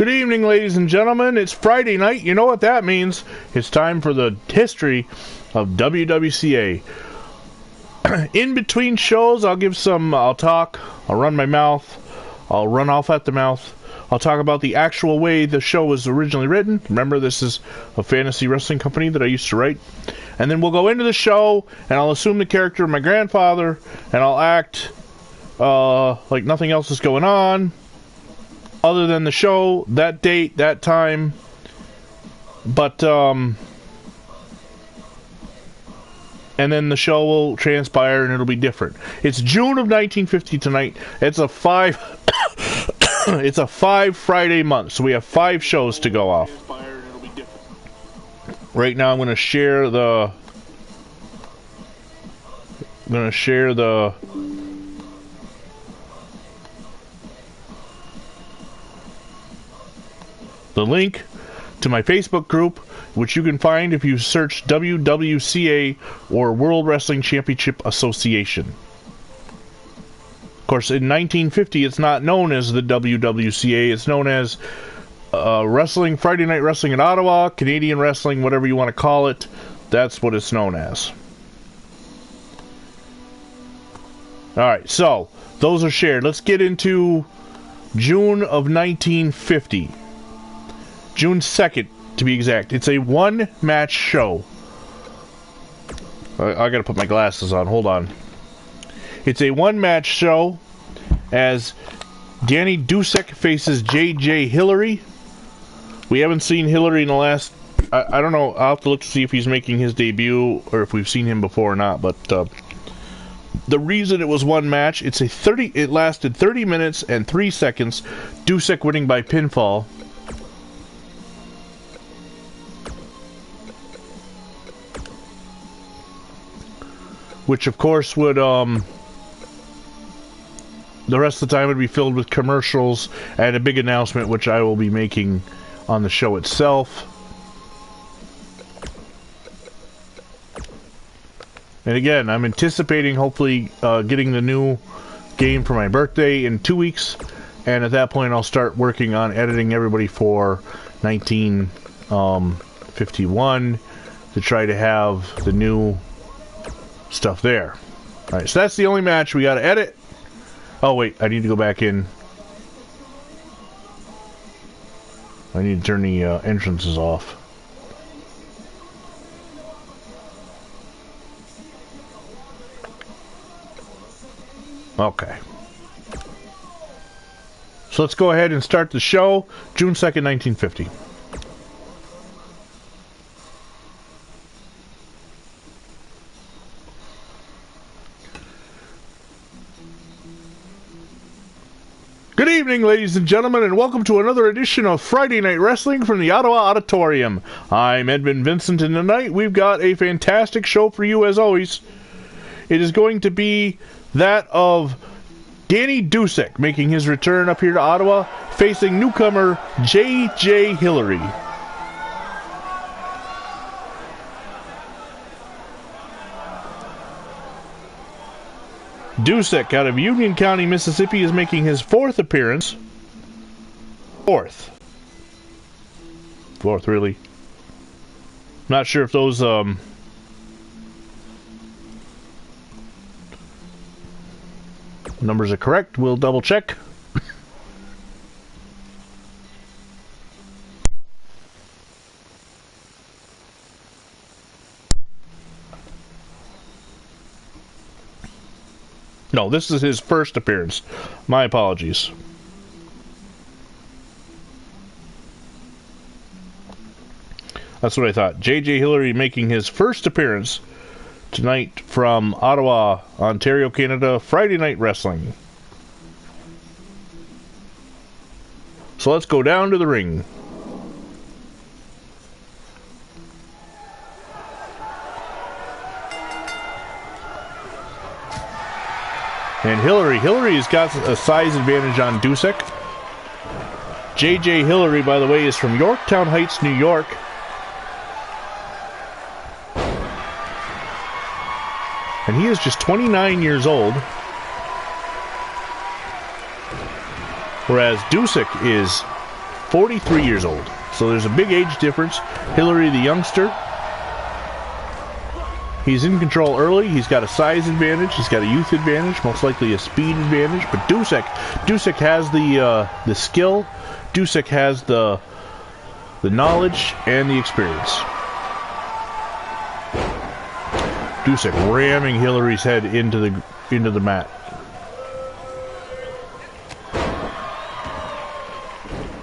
Good evening, ladies and gentlemen. It's Friday night. You know what that means. It's time for the history of WWCA. In between shows, I'll talk, I'll run my mouth, I'll run off at the mouth. I'll talk about the actual way the show was originally written. Remember, this is a fantasy wrestling company that I used to write. And then we'll go into the show, and I'll assume the character of my grandfather, and I'll act like nothing else is going on other than the show, that date, that time. But, and then the show will transpire and it'll be different. It's June of 1950 tonight. It's a it's a 5 Friday month, so we have 5 shows to go off. Right now I'm going to share the link to my Facebook group, which you can find if you search WWCA or World Wrestling Championship Association. Of course, in 1950, it's not known as the WWCA. It's known as Wrestling, Friday Night Wrestling in Ottawa, Canadian Wrestling, whatever you want to call it. That's what it's known as. Alright, so, those are shared. Let's get into June of 1950. June 2nd, to be exact. It's a one-match show. I gotta put my glasses on. Hold on. It's a one-match show as Danny Dusek faces J.J. Hillary. We haven't seen Hillary in the last... I don't know. I'll have to look to see if he's making his debut or if we've seen him before or not. But the reason it was one match, it lasted 30 minutes and 3 seconds. Dusek winning by pinfall. Which, of course, would, the rest of the time would be filled with commercials and a big announcement, which I will be making on the show itself. And again, I'm anticipating, hopefully, getting the new game for my birthday in 2 weeks. And at that point, I'll start working on editing everybody for 1951 to try to have the new stuff there. Alright, so that's the only match we gotta edit. Oh wait, I need to go back in. I need to turn the entrances off. Okay. So let's go ahead and start the show. June 2nd, 1950. Good evening, ladies and gentlemen, and welcome to another edition of Friday Night Wrestling from the Ottawa Auditorium. I'm Edmund Vincent, and tonight we've got a fantastic show for you as always. It is going to be that of Danny Dusek making his return up here to Ottawa, facing newcomer J.J. Hillary. Dusek out of Union County, Mississippi is making his 4th appearance. Fourth, really. Not sure if those, numbers are correct. We'll double check. No, this is his first appearance. My apologies. That's what I thought. J.J. Hillary making his first appearance tonight from Ottawa, Ontario, Canada, Friday Night Wrestling. So let's go down to the ring. And Hillary's got a size advantage on Dusek. J.J. Hillary, by the way, is from Yorktown Heights, New York. And he is just 29 years old. Whereas Dusek is 43 years old. So there's a big age difference. Hillary, the youngster, he's in control early. He's got a size advantage. He's got a youth advantage, most likely a speed advantage. But Dusek has the skill. Dusek has the knowledge and the experience. Dusek ramming Hillary's head into the mat.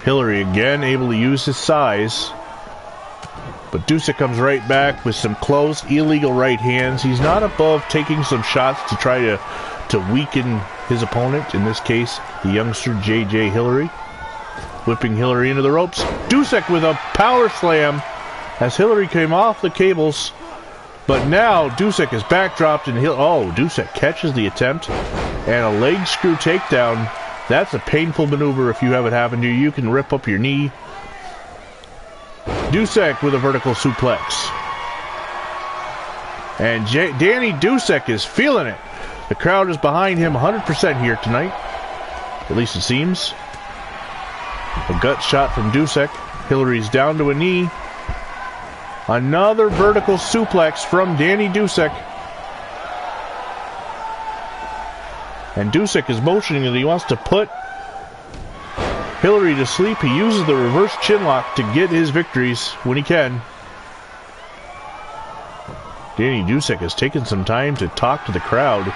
Hillary again able to use his size, but Dusek comes right back with some close, illegal right hands. He's not above taking some shots to try to weaken his opponent, in this case, the youngster J.J. Hillary. Whipping Hillary into the ropes. Dusek with a power slam as Hillary came off the cables. But now Dusek is backdropped and Dusek catches the attempt and a leg screw takedown. That's a painful maneuver if you have it happen to you. You can rip up your knee. Dusek with a vertical suplex. And Danny Dusek is feeling it. The crowd is behind him 100% here tonight. At least it seems. A gut shot from Dusek. Hillary's down to a knee. Another vertical suplex from Danny Dusek. And Dusek is motioning that he wants to put Hillary to sleep. He uses the reverse chinlock to get his victories when he can. Danny Dusek has taken some time to talk to the crowd.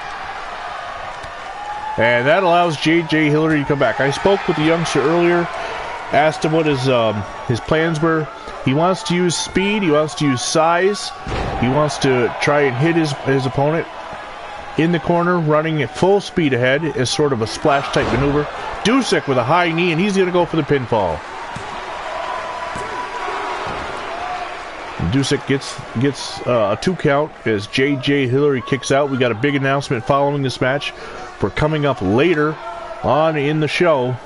And that allows J.J. Hillary to come back. I spoke with the youngster earlier, asked him what his plans were. He wants to use speed, he wants to use size, he wants to try and hit his opponent in the corner, running at full speed ahead as sort of a splash type maneuver. Dusek with a high knee, and he's going to go for the pinfall. Dusek gets a 2 count as J.J. Hillary kicks out. We got a big announcement following this match for coming up later on in the show,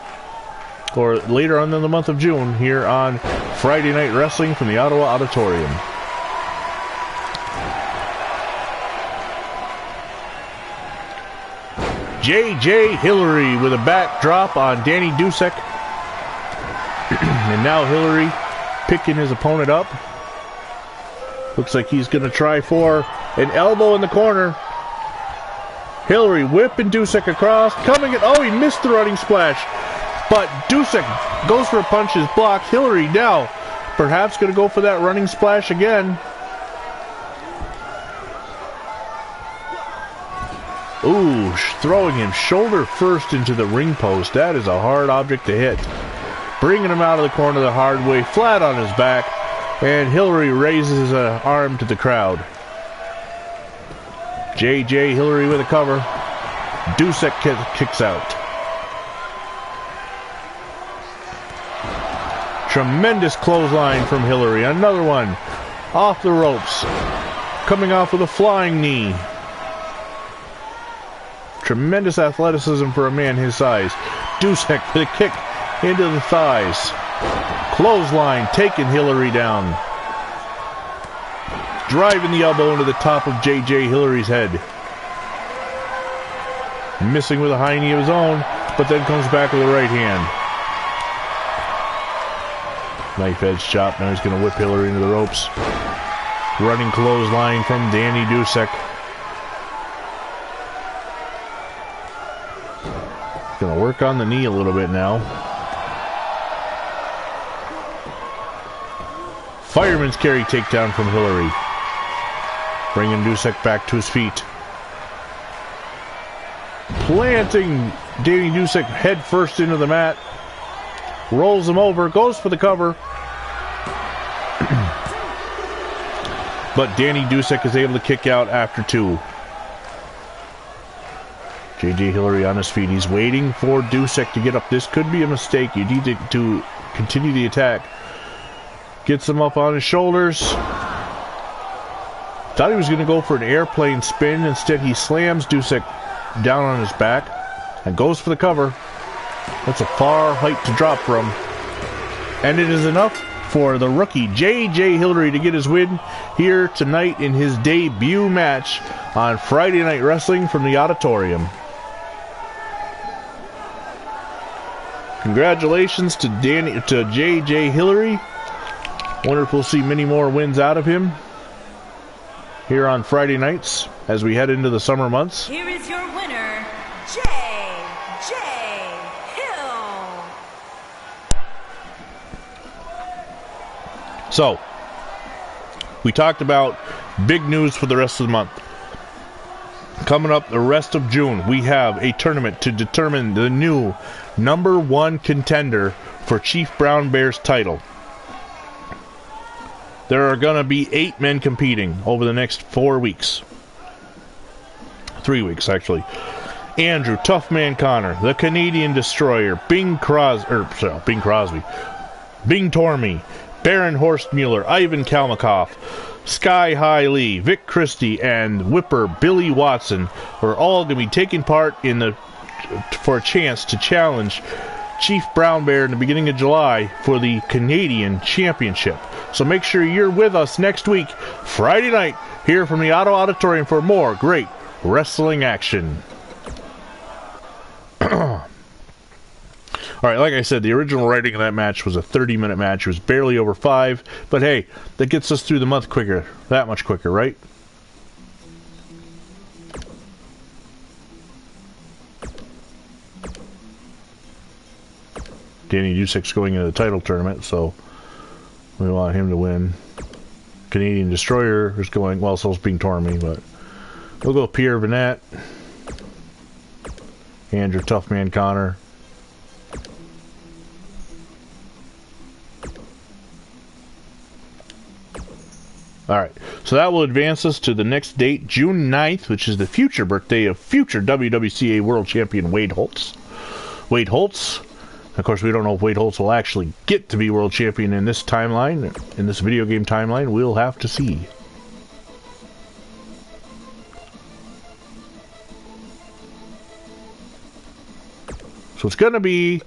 or later on in the month of June, here on Friday Night Wrestling from the Ottawa Auditorium. J.J. Hillary with a backdrop on Danny Dusek. And now Hillary picking his opponent up. Looks like he's going to try for an elbow in the corner. Hillary whipping Dusek across. Coming in. Oh, he missed the running splash. But Dusek goes for a punch, is blocked. Hillary now perhaps going to go for that running splash again. Ooh, throwing him shoulder first into the ring post. That is a hard object to hit. Bringing him out of the corner the hard way, flat on his back. And Hillary raises an arm to the crowd. J.J. Hillary with a cover. Dusek kicks out. Tremendous clothesline from Hillary. Another one off the ropes. Coming off with a flying knee. Tremendous athleticism for a man his size. Dusek with a kick into the thighs. Clothesline taking Hillary down. Driving the elbow into the top of J.J. Hillary's head. Missing with a high knee of his own, but then comes back with a right hand. Knife edge chop. Now he's going to whip Hillary into the ropes. Running clothesline from Danny Dusek. Going to work on the knee a little bit now. Fireman's carry takedown from Hillary. Bringing Dusek back to his feet. Planting Danny Dusek head first into the mat. Rolls him over. Goes for the cover. But Danny Dusek is able to kick out after 2. J.J. Hillary on his feet. He's waiting for Dusek to get up. This could be a mistake. You need to continue the attack. Gets him up on his shoulders. Thought he was going to go for an airplane spin. Instead, he slams Dusek down on his back and goes for the cover. That's a far height to drop from. And it is enough for the rookie J.J. Hillary to get his win here tonight in his debut match on Friday Night Wrestling from the Auditorium. Congratulations to JJ Hillary. Wonder if we'll see many more wins out of him here on Friday nights as we head into the summer months. Here is your winner, J.J. Hill. So, we talked about big news for the rest of the month. Coming up the rest of June, we have a tournament to determine the new #1 contender for Chief Brown Bear's title. There are going to be 8 men competing over the next 4 weeks. 3 weeks, actually. Andrew Toughman Connor, the Canadian Destroyer, Bing Crosby, Bing Tormey, Baron Horst Mueller, Ivan Kalmakoff, Sky High Lee, Vic Christie, and Whipper Billy Watson are all going to be taking part for a chance to challenge Chief Brown Bear in the beginning of July for the Canadian Championship. So make sure you're with us next week, Friday night, here from the Auto Auditorium for more great wrestling action. Alright, like I said, the original writing of that match was a 30-minute match. It was barely over 5. But hey, that gets us through the month quicker. That much quicker, right? Danny Dusek's going into the title tournament, so we want him to win. Canadian Destroyer is going, well, so's Bing Tormey, but we'll go Pierre Vinette, Andrew Toughman Connor. Alright, so that will advance us to the next date, June 9th, which is the future birthday of future WWCA World Champion Wade Holtz. Wade Holtz, of course, we don't know if Wade Holtz will actually get to be World Champion in this timeline, in this video game timeline. We'll have to see. So it's going to be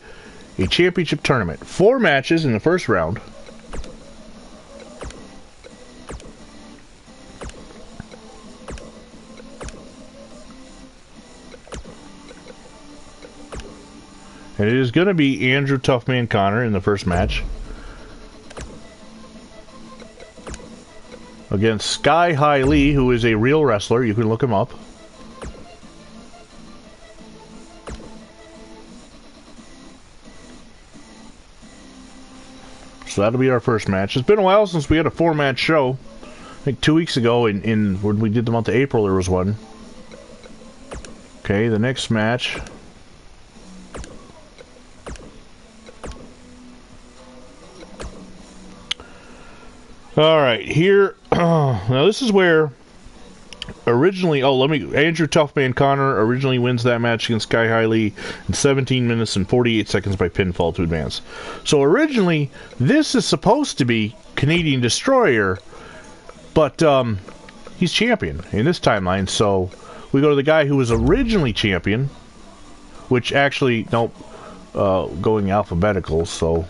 a championship tournament. 4 matches in the first round. And it is going to be Andrew Toughman Connor in the first match against Sky High Lee, who is a real wrestler. You can look him up. So that'll be our first match. It's been a while since we had a 4-match show. I think 2 weeks ago in when we did the month of April there was one. Okay, the next match. Alright, here, now this is where originally, Andrew Toughman Connor originally wins that match against Sky High Lee in 17 minutes and 48 seconds by pinfall to advance. So originally, this is supposed to be Canadian Destroyer, but he's champion in this timeline, so we go to the guy who was originally champion, which actually, nope, going alphabetical, so...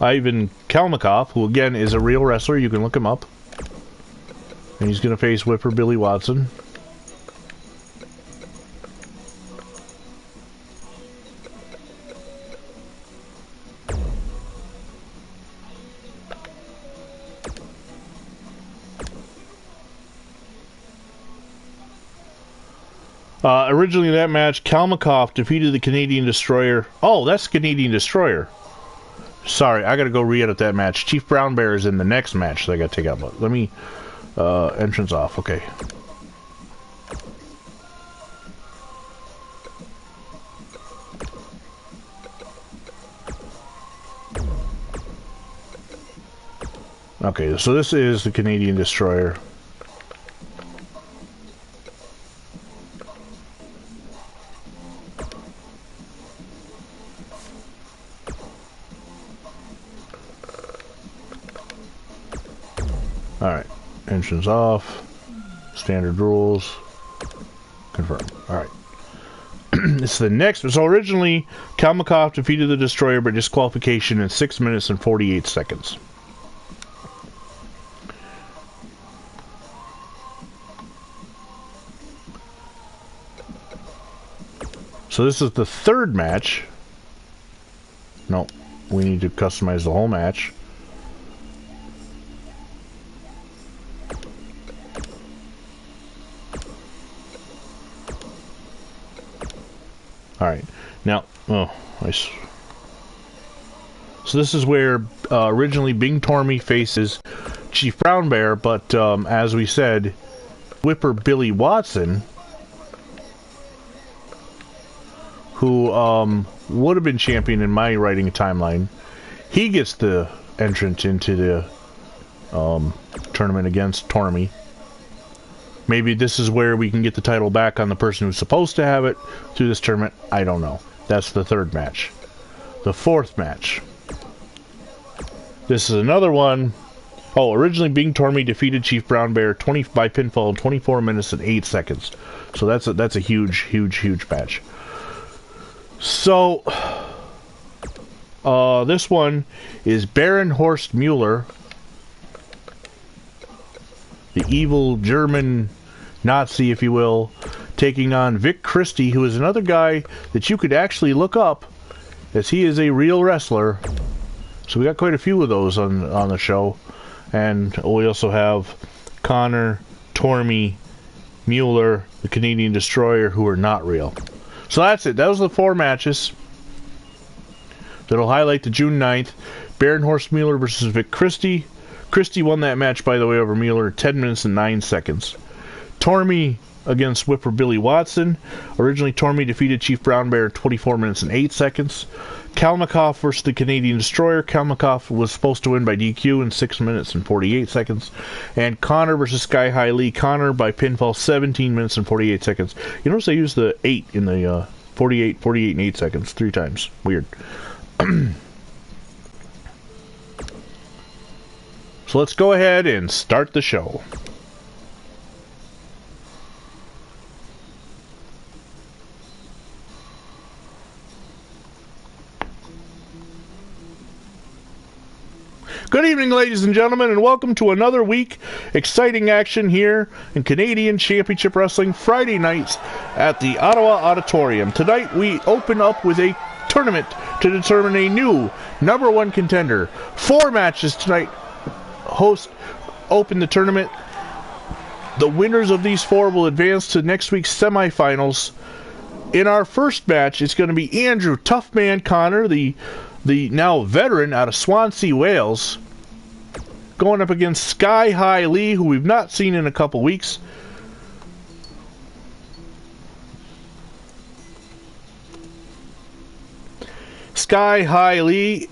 Ivan Kalmakoff, who again is a real wrestler, you can look him up. And he's going to face Whipper Billy Watson. Originally in that match, Kalmakoff defeated the Canadian Destroyer. Oh, that's Canadian Destroyer. Sorry, I gotta go re-edit that match. Chief Brown Bear is in the next match that I gotta take out. But let me... entrance off. Okay. Okay, so this is the Canadian Destroyer. Alright, entrance off, standard rules, confirm. Alright. It's the next, so originally, Kalmakoff defeated the Destroyer by disqualification in 6 minutes and 48 seconds. So this is the third match. No, we need to customize the whole match. Alright, now, so this is where originally Bing Tormey faces Chief Brown Bear, but as we said, Whipper Billy Watson, who would have been champion in my writing timeline, he gets the entrance into the tournament against Tormey. Maybe this is where we can get the title back on the person who's supposed to have it through this tournament. I don't know. That's the third match. The fourth match. This is another one. Oh, originally Bing Tormey defeated Chief Brown Bear by pinfall in 24 minutes and 8 seconds. So that's a huge match. So this one is Baron Horst Mueller, the evil German Nazi, if you will, taking on Vic Christie, who is another guy that you could actually look up, as he is a real wrestler. So we got quite a few of those on the show. And we also have Connor, Tormey, Mueller, the Canadian Destroyer, who are not real. So that's it. Those are the 4 matches that'll highlight the June 9th. Baron Horst Mueller versus Vic Christie. Christie won that match, by the way, over Mueller, 10 minutes and 9 seconds. Tormey against Whipper Billy Watson. Originally, Tormey defeated Chief Brown Bear in 24 minutes and 8 seconds. Kalmakoff versus the Canadian Destroyer. Kalmakoff was supposed to win by DQ in 6 minutes and 48 seconds. And Connor versus Sky High Lee. Connor by pinfall, 17 minutes and 48 seconds. You notice I used the 8 in the 48, and 8 seconds 3 times. Weird. So let's go ahead and start the show. Good evening, ladies and gentlemen, and welcome to another week. Exciting action here in Canadian Championship Wrestling Friday nights at the Ottawa Auditorium. Tonight we open up with a tournament to determine a new #1 contender. 4 matches tonight open the tournament. The winners of these 4 will advance to next week's semifinals. In our first match, it's going to be Andrew Toughman Connor, the now veteran out of Swansea, Wales, going up against Sky High Lee, who we've not seen in a couple weeks. Sky High Lee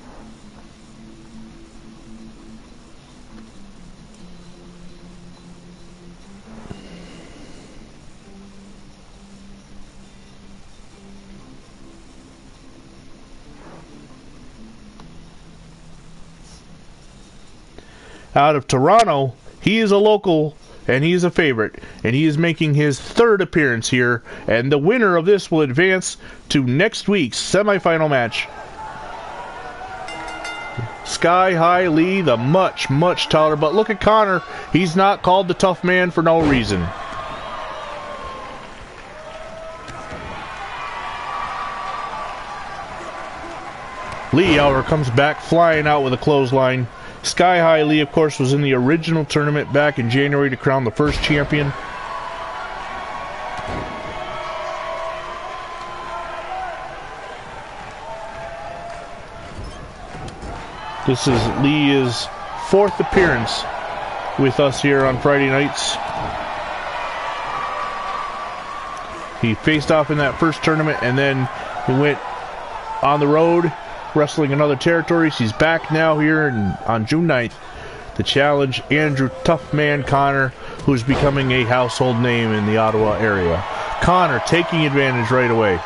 out of Toronto. He is a local and he is a favorite, and he is making his 3rd appearance here, and the winner of this will advance to next week's semifinal match. Sky High Lee, the much taller, but look at Connor, he's not called the tough man for no reason. Lee, however, comes back flying out with a clothesline. Sky High Lee, of course, was in the original tournament back in January to crown the first champion. This is Lee's 4th appearance with us here on Friday nights. He faced off in that first tournament, and then he went on the road wrestling in other territories. He's back now here on June 9th to challenge Andrew Toughman Connor, who's becoming a household name in the Ottawa area. Connor taking advantage right away.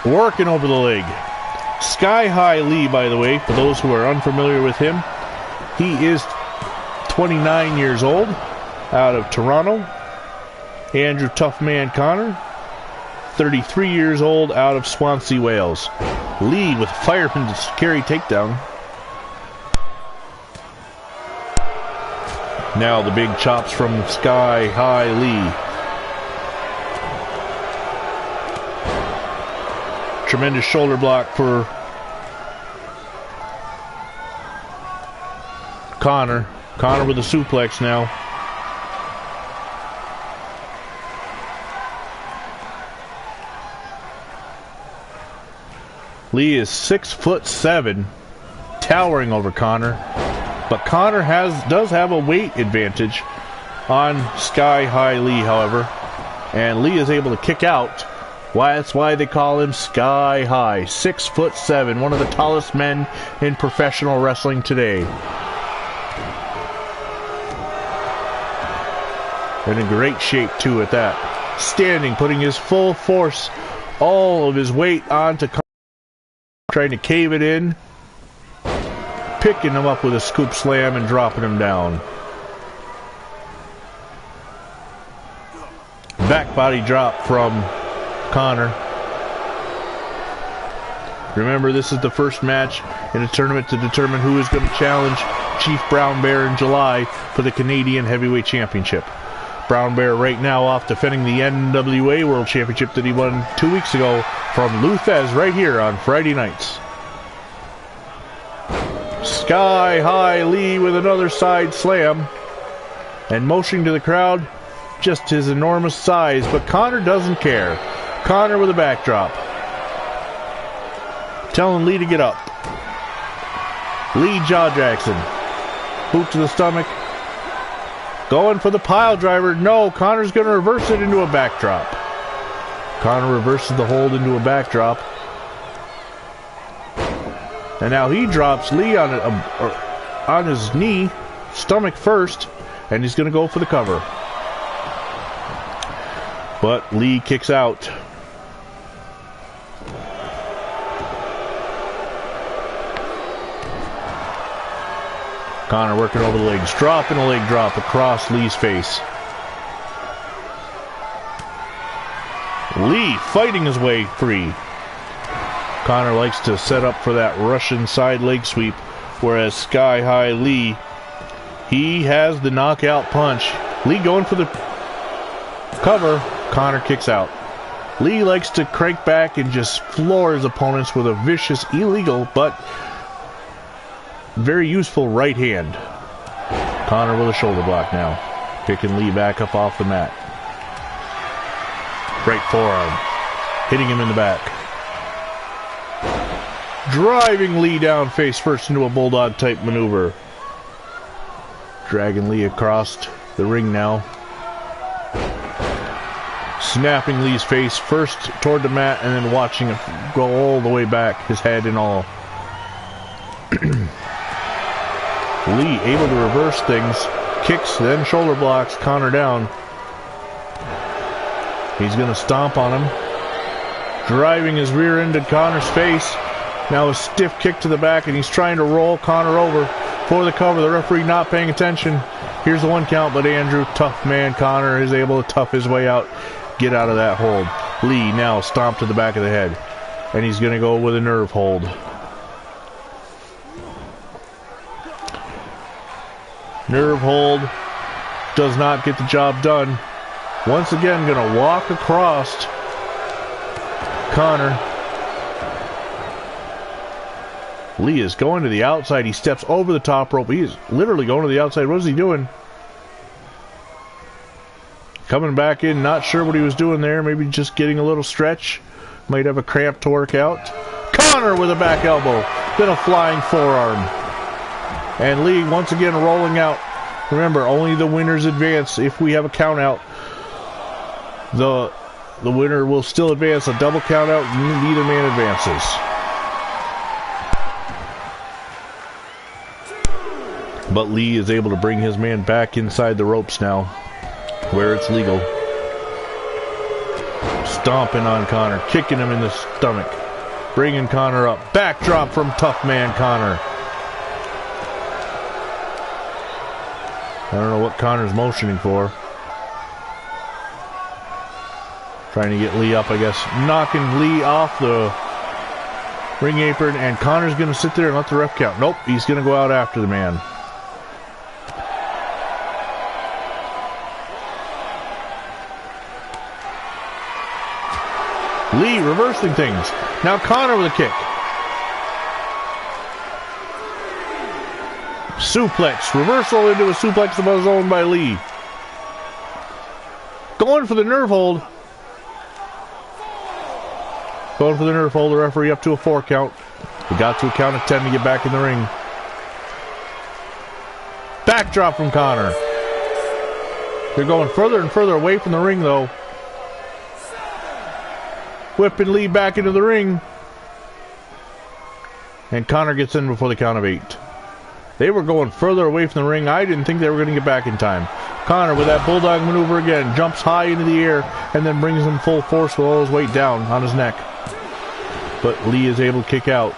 Working over the leg. Sky High Lee, by the way, for those who are unfamiliar with him, he is 29 years old, out of Toronto. Andrew Toughman Connor, 33 years old, out of Swansea, Wales. Lee with fireman's carry takedown. Now the big chops from Sky High Lee. Tremendous shoulder block for Connor. Connor with a suplex now. Lee is 6'7", towering over Connor, but Connor does have a weight advantage on Sky High Lee, however, and Lee is able to kick out. That's why they call him Sky High. 6'7", one of the tallest men in professional wrestling today. And in great shape too at that. Standing, putting his full force, all of his weight onto Connor, trying to cave it in, picking him up with a scoop slam and dropping him down. Back body drop from Connor. Remember, this is the first match in a tournament to determine who is going to challenge Chief Brown Bear in July for the Canadian Heavyweight Championship. Brown Bear right now off defending the NWA World Championship that he won 2 weeks ago from Luthez right here on Friday nights. Sky High Lee with another side slam and motioning to the crowd, just his enormous size, but Connor doesn't care. Connor with a backdrop, telling Lee to get up. Lee jaw Jackson, boot to the stomach, going for the pile driver. No, Connor's going to reverse it into a backdrop. Connor reverses the hold into a backdrop. And now he drops Lee on his knee, stomach first, and he's going to go for the cover. But Lee kicks out. Connor working over the legs, dropping a leg drop across Lee's face. Lee fighting his way free. Connor likes to set up for that Russian side leg sweep, whereas Sky High Lee, he has the knockout punch. Lee going for the cover. Connor kicks out. Lee likes to crank back and just floor his opponents with a vicious, illegal, but very useful right hand. Connor with a shoulder block now. Picking Lee back up off the mat. Right forearm. Hitting him in the back. Driving Lee down face first into a bulldog type maneuver. Dragging Lee across the ring now. Snapping Lee's face first toward the mat and then watching it go all the way back, his head and all. Lee able to reverse things, kicks, then shoulder blocks Connor down. He's going to stomp on him, driving his rear end to Connor's face. Now a stiff kick to the back, and he's trying to roll Connor over for the cover. The referee not paying attention. Here's the 1 count, but Andrew, tough man Connor, is able to tough his way out, get out of that hold. Lee now stomp to the back of the head, and he's going to go with a nerve hold. Nerve hold does not get the job done. Once again, going to walk across Connor. Lee is going to the outside. He steps over the top rope. He is literally going to the outside. What is he doing? Coming back in, not sure what he was doing there. Maybe just getting a little stretch. Might have a cramp to work out. Connor with a back elbow. Then a flying forearm. And Lee once again rolling out. Remember, only the winners advance. If we have a count out, the winner will still advance. A double count out, neither man advances. But Lee is able to bring his man back inside the ropes now, where it's legal. Stomping on Connor, kicking him in the stomach, bringing Connor up. Backdrop from tough man Connor. I don't know what Connor's motioning for. Trying to get Lee up, I guess. Knocking Lee off the ring apron, and Connor's going to sit there and let the ref count. Nope, he's going to go out after the man. Lee reversing things. Now Connor with a kick. Suplex. Reversal into a suplex of his own by Lee. Going for the nerve hold. Going for the nerve hold. The referee up to a 4 count. He got to a count of 10 to get back in the ring. Backdrop from Connor. They're going further and further away from the ring, though. Whipping Lee back into the ring. And Connor gets in before the count of 8. They were going further away from the ring. I didn't think they were going to get back in time. Connor with that bulldog maneuver again. Jumps high into the air and then brings him full force with all his weight down on his neck. But Lee is able to kick out.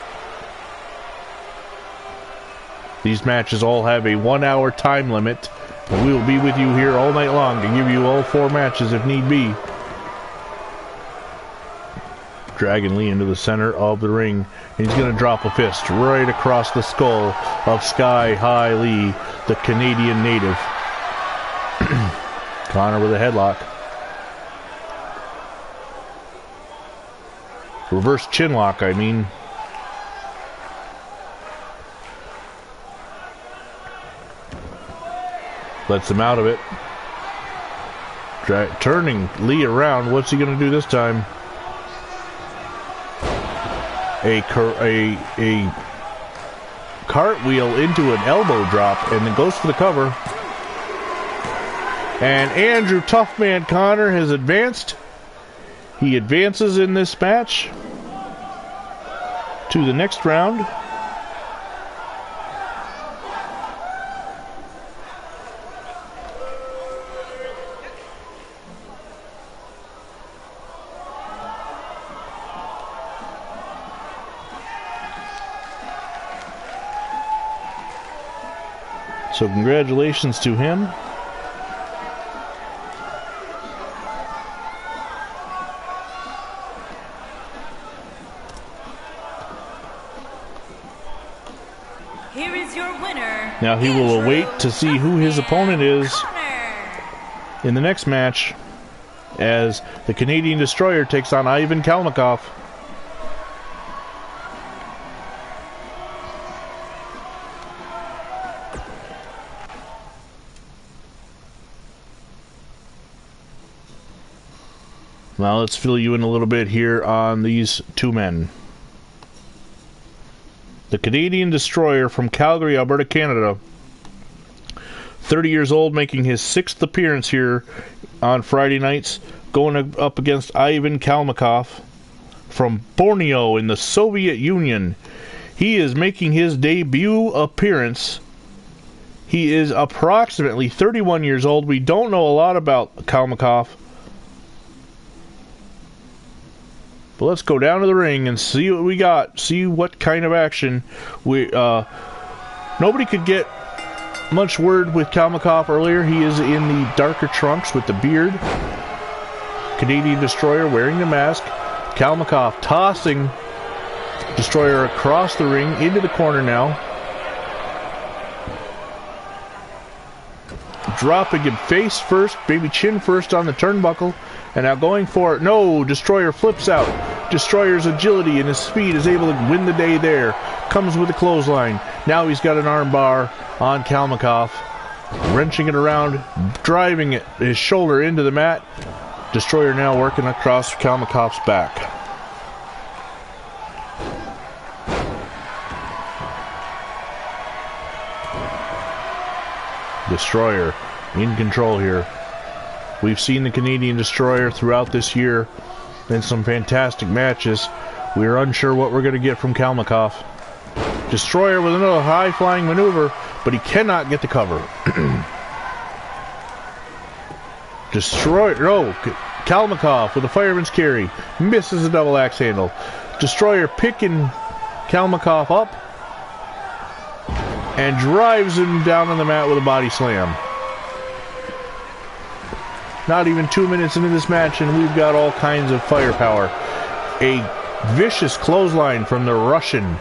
These matches all have a 1 hour time limit. And we will be with you here all night long to give you all 4 matches if need be. Dragging Lee into the center of the ring. And he's going to drop a fist right across the skull of Sky High Lee, the Canadian native. Connor with a headlock. Reverse chin lock, I mean. Lets him out of it. Turning Lee around. What's he going to do this time? A cartwheel into an elbow drop and then goes for the cover. And Andrew Toughman Connor has advanced. He advances in this match to the next round. So congratulations to him. Here is your winner. Now he will await to see who his opponent is in the next match as the Canadian Destroyer takes on Ivan Kalmikov. Now let's fill you in a little bit here on these two men. The Canadian Destroyer from Calgary, Alberta, Canada. 30 years old, making his 6th appearance here on Friday nights, going up against Ivan Kalmikov from Borneo in the Soviet Union. He is making his debut appearance. He is approximately 31 years old. We don't know a lot about Kalmikov. But let's go down to the ring and see what we got. See what kind of action we. Nobody could get much word with Kalmikov earlier. He is in the darker trunks with the beard. Canadian Destroyer wearing the mask. Kalmikov tossing Destroyer across the ring into the corner now. Dropping him face first, maybe chin first on the turnbuckle. And now going for it. No, Destroyer flips out. Destroyer's agility and his speed is able to win the day there. Comes with a clothesline. Now he's got an armbar on Kalmikov. Wrenching it around, driving it, his shoulder into the mat. Destroyer now working across Kalmikov's back. Destroyer in control here. We've seen the Canadian Destroyer throughout this year in some fantastic matches. We're unsure what we're going to get from Kalmikov. Destroyer with another high-flying maneuver, but he cannot get the cover. Destroyer, no, Kalmikov with a fireman's carry. Misses a double axe handle. Destroyer picking Kalmikov up and drives him down on the mat with a body slam. Not even 2 minutes into this match and we've got all kinds of firepower. A vicious clothesline from the Russian.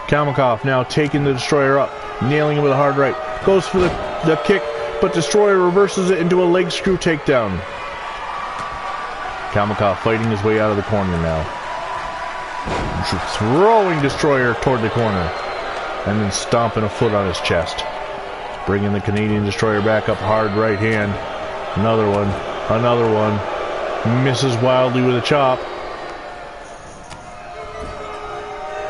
Kalmikov now taking the Destroyer up, nailing him with a hard right. Goes for the kick, but Destroyer reverses it into a leg screw takedown. Kalmikov fighting his way out of the corner now. throwing Destroyer toward the corner, and then stomping a foot on his chest. Bringing the Canadian Destroyer back up hard right hand. Another one. Misses wildly with a chop.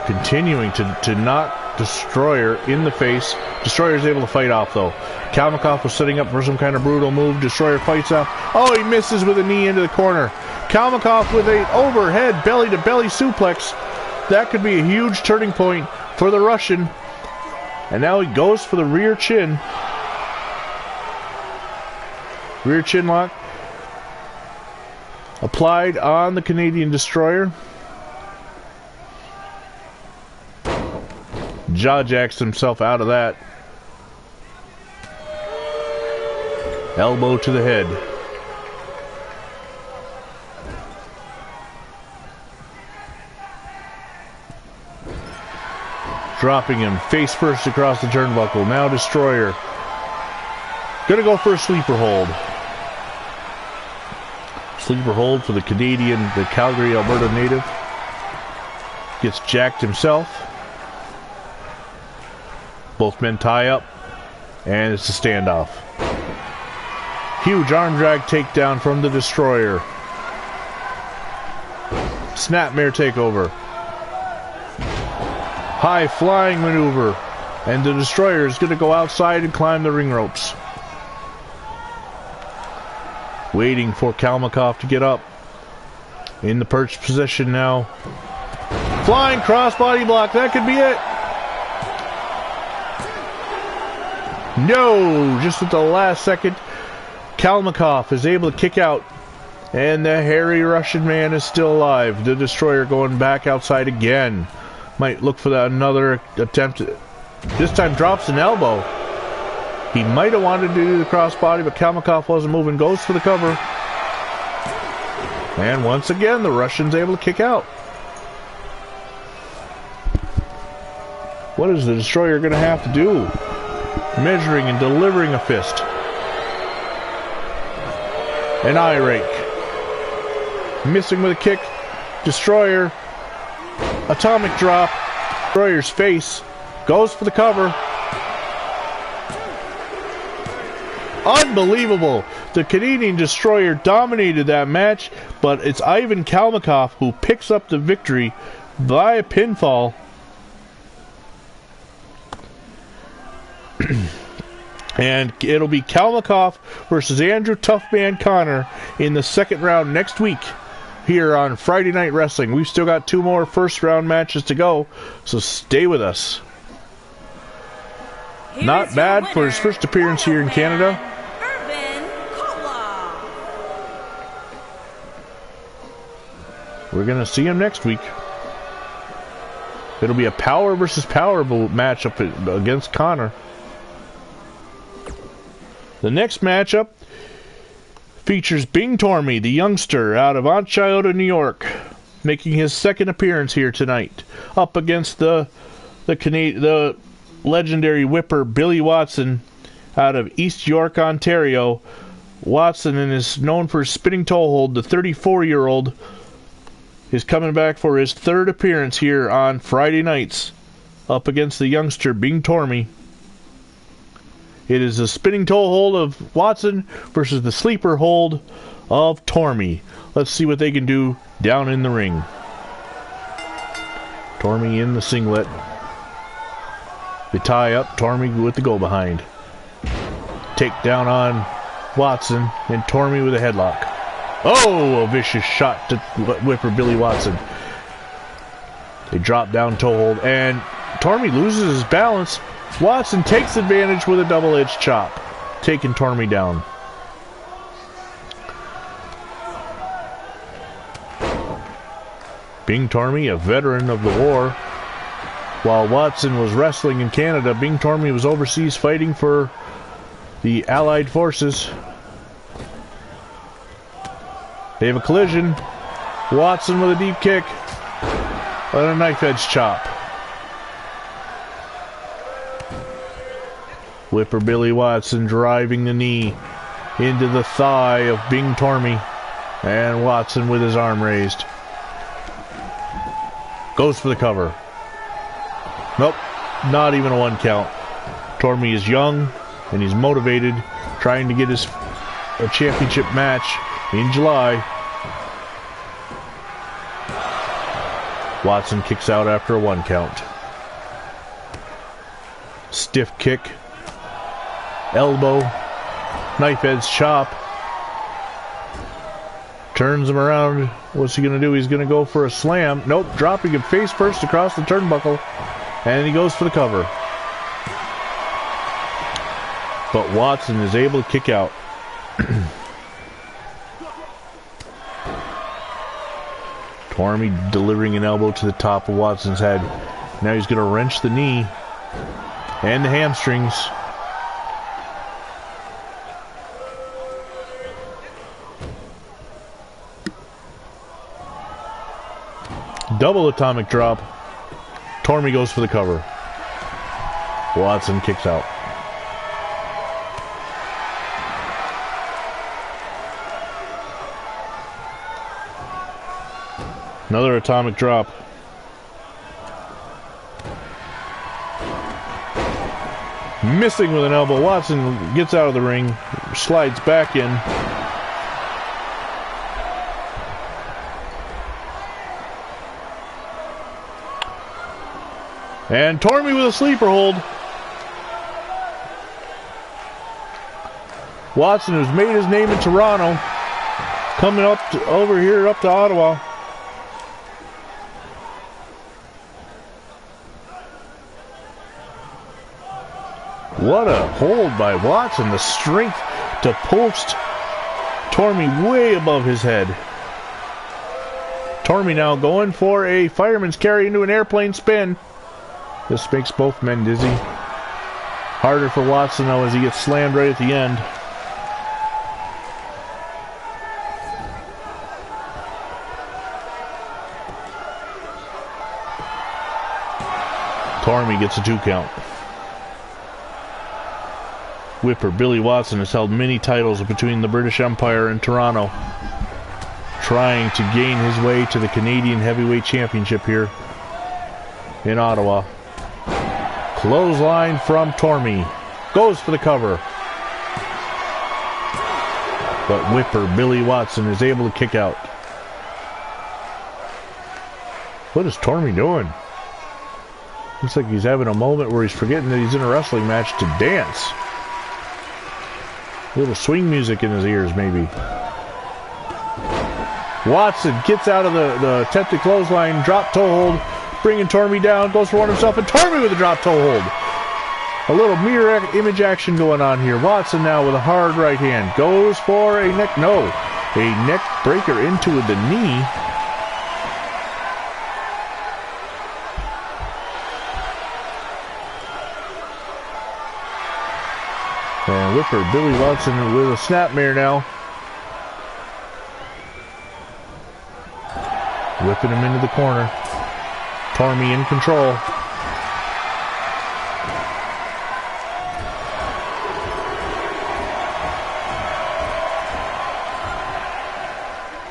Continuing to knock Destroyer in the face. Destroyer is able to fight off though. Kalmakoff was setting up for some kind of brutal move. Destroyer fights off. Oh, he misses with a knee into the corner. Kalmakoff with a overhead belly-to-belly suplex. That could be a huge turning point for the Russian. And now he goes for the rear chin. Rear chin lock. Applied on the Canadian Destroyer. Jaw jacks himself out of that. Elbow to the head. Dropping him face first across the turnbuckle. Now Destroyer. Gonna go for a sleeper hold. Sleeper hold for the Canadian, the Calgary, Alberta native. Gets jacked himself. Both men tie up. And it's a standoff. Huge arm drag takedown from the Destroyer. Snapmare takeover. High flying maneuver. And the Destroyer is going to go outside and climb the ring ropes. Waiting for Kalmakoff to get up. In the perched position now. Flying crossbody block. That could be it. No! Just at the last second, Kalmakoff is able to kick out. And the hairy Russian man is still alive. The Destroyer going back outside again. Might look for that another attempt. This time drops an elbow. He might have wanted to do the crossbody, but Kalmakoff wasn't moving. Goes for the cover. And once again, the Russian's able to kick out. What is the Destroyer going to have to do? Measuring and delivering a fist. An eye rake. Missing with a kick. Destroyer. Atomic drop. Destroyer's face. Goes for the cover. Unbelievable. The Canadian Destroyer dominated that match, but it's Ivan Kalmakoff who picks up the victory via pinfall. And it'll be Kalmakoff versus Andrew Toughman Connor in the second round next week here on Friday Night Wrestling. We've still got 2 more first round matches to go, so stay with us. Not bad for his first appearance here in Canada. We're going to see him next week. It'll be a power versus power matchup against Connor. The next matchup features Bing Tormey, the youngster out of Aunt Chiota, New York, making his second appearance here tonight, up against the legendary whipper Billy Watson out of East York, Ontario. Watson, and is known for his spinning toe hold. The 34-year-old is coming back for his third appearance here on Friday nights, up against the youngster Bing Tormey. It is the spinning toe hold of Watson versus the sleeper hold of Tormey. Let's see what they can do down in the ring. Tormey in the singlet. They tie up. Tormey with the go behind. Take down on Watson, and Tormey with a headlock. Oh, a vicious shot to whipper Billy Watson. They drop down toe hold, and Tormey loses his balance. Watson takes advantage with a double-edged chop, taking Tormey down. Bing Tormey, a veteran of the war. While Watson was wrestling in Canada, Bing Tormey was overseas fighting for the Allied forces. They have a collision. Watson with a deep kick. And a knife edge chop. Whipper Billy Watson driving the knee into the thigh of Bing Tormey. And Watson with his arm raised. Goes for the cover. Nope, not even a 1 count. Tormy is young and he's motivated, trying to get a championship match in July. Watson kicks out after a 1 count. Stiff kick. Elbow. Knife edge chop. Turns him around. What's he going to do? He's going to go for a slam. Nope, dropping him face first across the turnbuckle. And he goes for the cover. But Watson is able to kick out. Tormy delivering an elbow to the top of Watson's head. Now he's going to wrench the knee and the hamstrings. Double atomic drop. Tormy goes for the cover. Watson kicks out. Another atomic drop. Missing with an elbow. Watson gets out of the ring, slides back in. And Tormy with a sleeper hold. Watson, who's made his name in Toronto, coming up over here up to Ottawa. What a hold by Watson. The strength to post Tormy way above his head. Tormy now going for a fireman's carry into an airplane spin. This makes both men dizzy. Harder for Watson though as he gets slammed right at the end. Tormy gets a 2 count. Whipper Billy Watson has held many titles between the British Empire and Toronto, trying to gain his way to the Canadian Heavyweight Championship here in Ottawa. Clothesline from Tormy. Goes for the cover. But Whipper Billy Watson is able to kick out. What is Tormy doing? Looks like he's having a moment where he's forgetting that he's in a wrestling match to dance. A little swing music in his ears, maybe. Watson gets out of the attempted clothesline, drop toe hold, bringing Tormy down, goes for one himself, and Tormy with a drop toe hold. A little mirror image action going on here. Watson now with a hard right hand, goes for a neck breaker into the knee. And Whipper Billy Watson with a snapmare now. Whipping him into the corner. Tormy in control.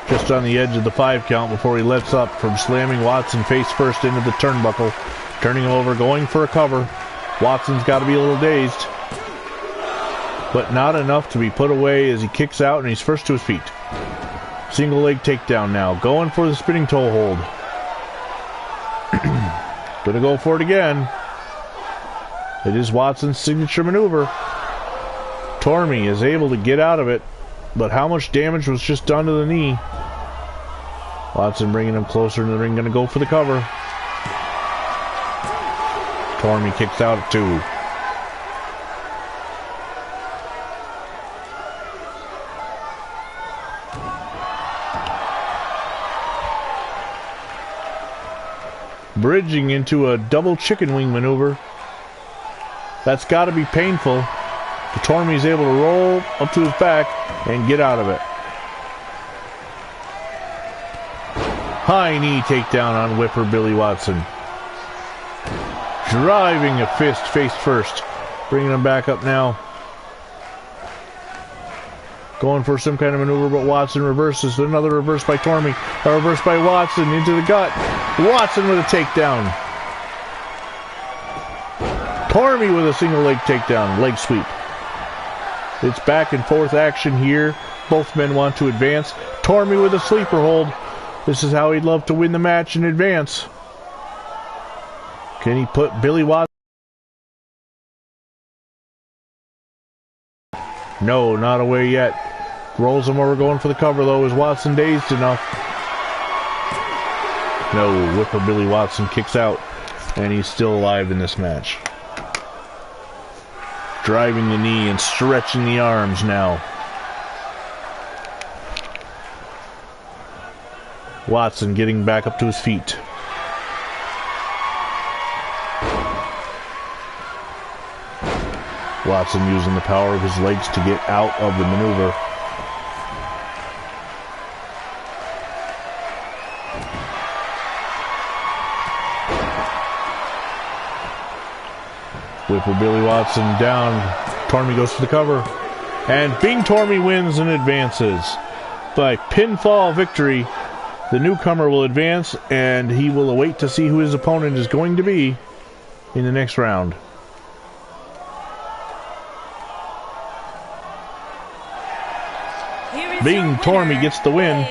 Just on the edge of the 5 count before he lets up from slamming Watson face first into the turnbuckle. Turning him over, going for a cover. Watson's got to be a little dazed, but not enough to be put away as he kicks out and he's first to his feet. Single leg takedown now. Going for the spinning toe hold. Gonna go for it again. It is Watson's signature maneuver. Tormy is able to get out of it, but how much damage was just done to the knee? Watson bringing him closer to the ring. Gonna go for the cover. Tormy kicks out at 2. Bridging into a double chicken wing maneuver. That's got to be painful. But Tormy's able to roll up to his back and get out of it. High knee takedown on Whipper Billy Watson. Driving a fist face first. Bringing him back up now. Going for some kind of maneuver, but Watson reverses. Another reverse by Tormy. A reverse by Watson into the gut. Watson with a takedown. Tormey with a single leg takedown, leg sweep. It's back and forth action here. Both men want to advance. Tormey with a sleeper hold. This is how he'd love to win the match and advance. Can he put Billy Watson? No, not away yet. Rolls him over, going for the cover though. Is Watson dazed enough? No, whip of Billy Watson kicks out, and he's still alive in this match. Driving the knee and stretching the arms now. Watson getting back up to his feet. Watson using the power of his legs to get out of the maneuver. Whip of Billy Watson down. Tormey goes for the cover. And Bing Tormey wins and advances. By pinfall victory, the newcomer will advance, and he will await to see who his opponent is going to be in the next round. Bing Tormey gets the win.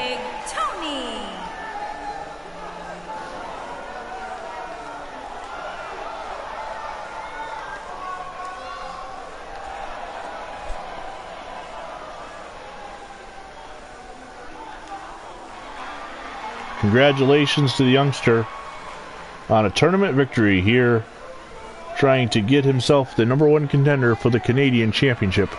Congratulations to the youngster on a tournament victory here, trying to get himself the #1 contender for the Canadian Championship.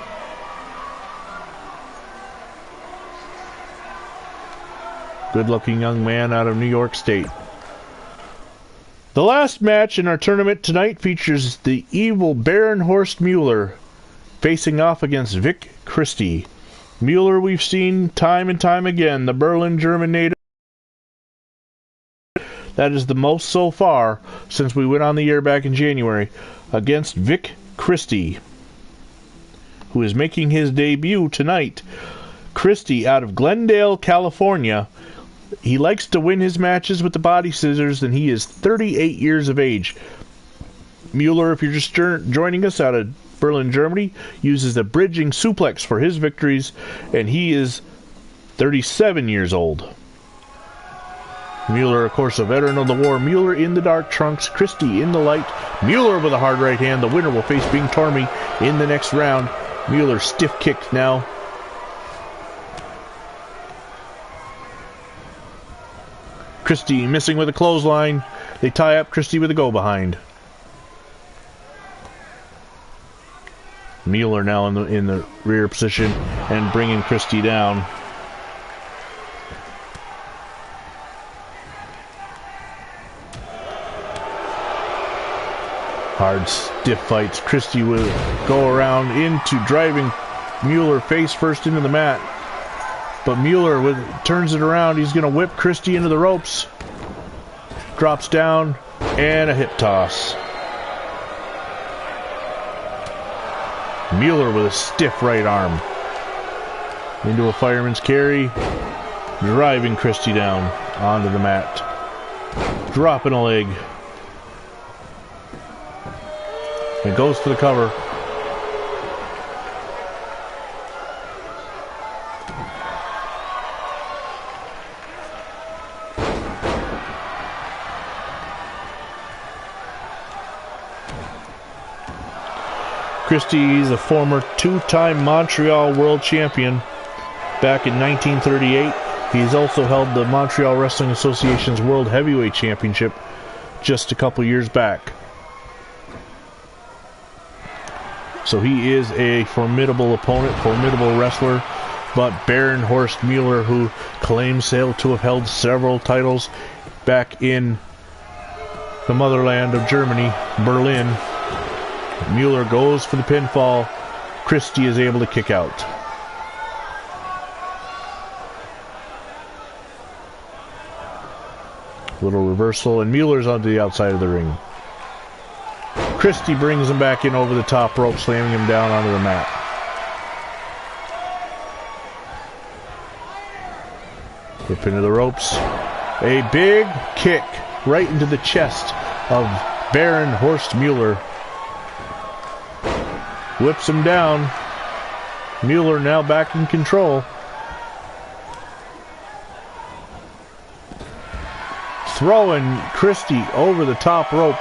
Good-looking young man out of New York State. The last match in our tournament tonight features the evil Baron Horst Mueller facing off against Vic Christie. Mueller we've seen time and time again, the Berlin German native. That is the most so far since we went on the air back in January, against Vic Christie, who is making his debut tonight. Christie out of Glendale, California. He likes to win his matches with the body scissors, and he is 38 years of age. Mueller, if you're just joining us out of Berlin, Germany, uses a bridging suplex for his victories, and he is 37 years old. Mueller, of course, a veteran of the war. Mueller in the dark trunks, Christie in the light. Mueller with a hard right hand. The winner will face Bing Tormey in the next round. Mueller stiff kicked now. Christie missing with a clothesline. They tie up Christie with a go-behind. Mueller now in the rear position and bringing Christie down. Hard, stiff fights. Christie will go around into driving Mueller face first into the mat. But Mueller turns it around. He's going to whip Christie into the ropes. Drops down, and a hip toss. Mueller with a stiff right arm. Into a fireman's carry. Driving Christie down onto the mat. Dropping a leg. And goes for the cover. Christie is a former two-time Montreal World Champion back in 1938. He's also held the Montreal Wrestling Association's World Heavyweight Championship just a couple years back. So he is a formidable opponent, formidable wrestler. But Baron Horst Mueller, who claims to have held several titles back in the motherland of Germany, Berlin. Mueller goes for the pinfall. Christie is able to kick out. Little reversal, and Mueller's onto the outside of the ring. Christie brings him back in over the top rope, slamming him down onto the mat. Whip into the ropes. A big kick right into the chest of Baron Horst Mueller. Whips him down. Mueller now back in control. Throwing Christie over the top rope.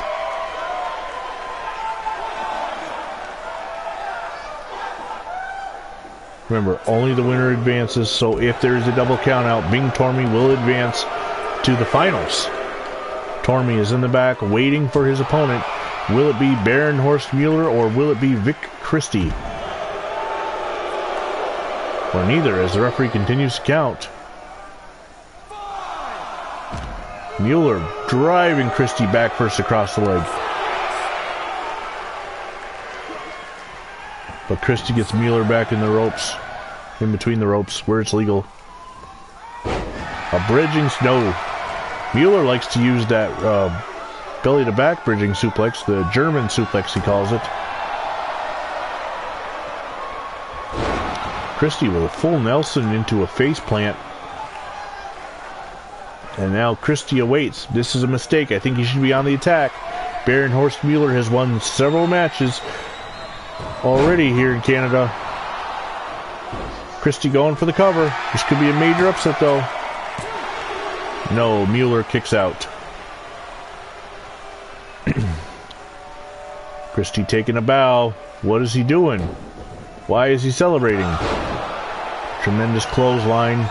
Remember, only the winner advances, so if there is a double countout, Bing Torme will advance to the finals. Torme is in the back waiting for his opponent. Will it be Baron Horst Mueller or will it be Vic Christie? Or neither, as the referee continues to count. Mueller driving Christie back first across the leg. But Christie gets Mueller back in the ropes. In between the ropes, where it's legal. A bridging snow. Mueller likes to use that belly to back bridging suplex, the German suplex he calls it. Christie with a full Nelson into a face plant. And now Christie awaits. This is a mistake. I think he should be on the attack. Baron Horst Mueller has won several matches already here in Canada. Christie going for the cover. This could be a major upset though. No, Mueller kicks out. Christie taking a bow. What is he doing? Why is he celebrating? Tremendous clothesline.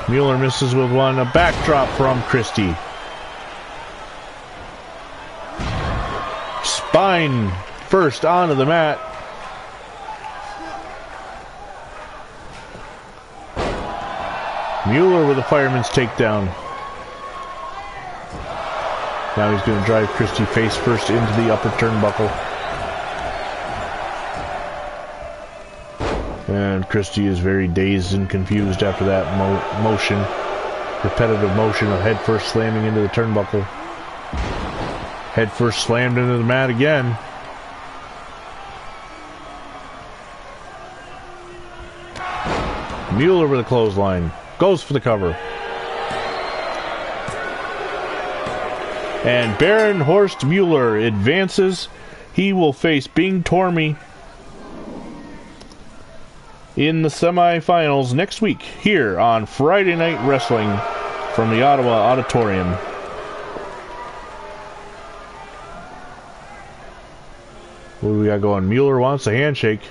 Mueller misses with one. A backdrop from Christie. Spine first onto the mat. Mueller with a fireman's takedown. Now he's going to drive Christie face first into the upper turnbuckle. And Christie is very dazed and confused after that motion. Repetitive motion of head first slamming into the turnbuckle. Head first slammed into the mat again. Mueller with a clothesline. Goes for the cover. And Baron Horst Mueller advances. He will face Bing Torme in the semifinals next week here on Friday Night Wrestling from the Ottawa Auditorium. What do we got going? Mueller wants a handshake.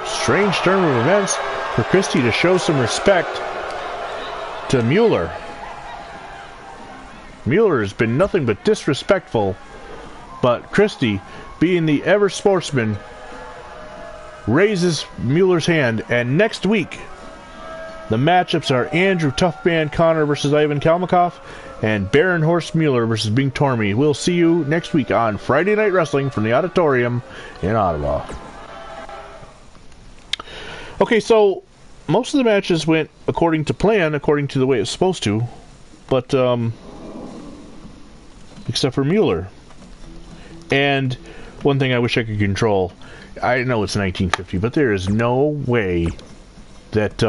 Strange turn of events for Christie to show some respect to Mueller. Mueller has been nothing but disrespectful, but Christie, being the ever sportsman, raises Mueller's hand, and next week the matchups are Andrew Toughman Connor versus Ivan Kalmakoff and Baron Horst Mueller versus Bing Torme. We'll see you next week on Friday Night Wrestling from the Auditorium in Ottawa. Okay, so most of the matches went according to plan, according to the way it's supposed to, but except for Mueller. And one thing I wish I could control, I know it's 1950, but there is no way that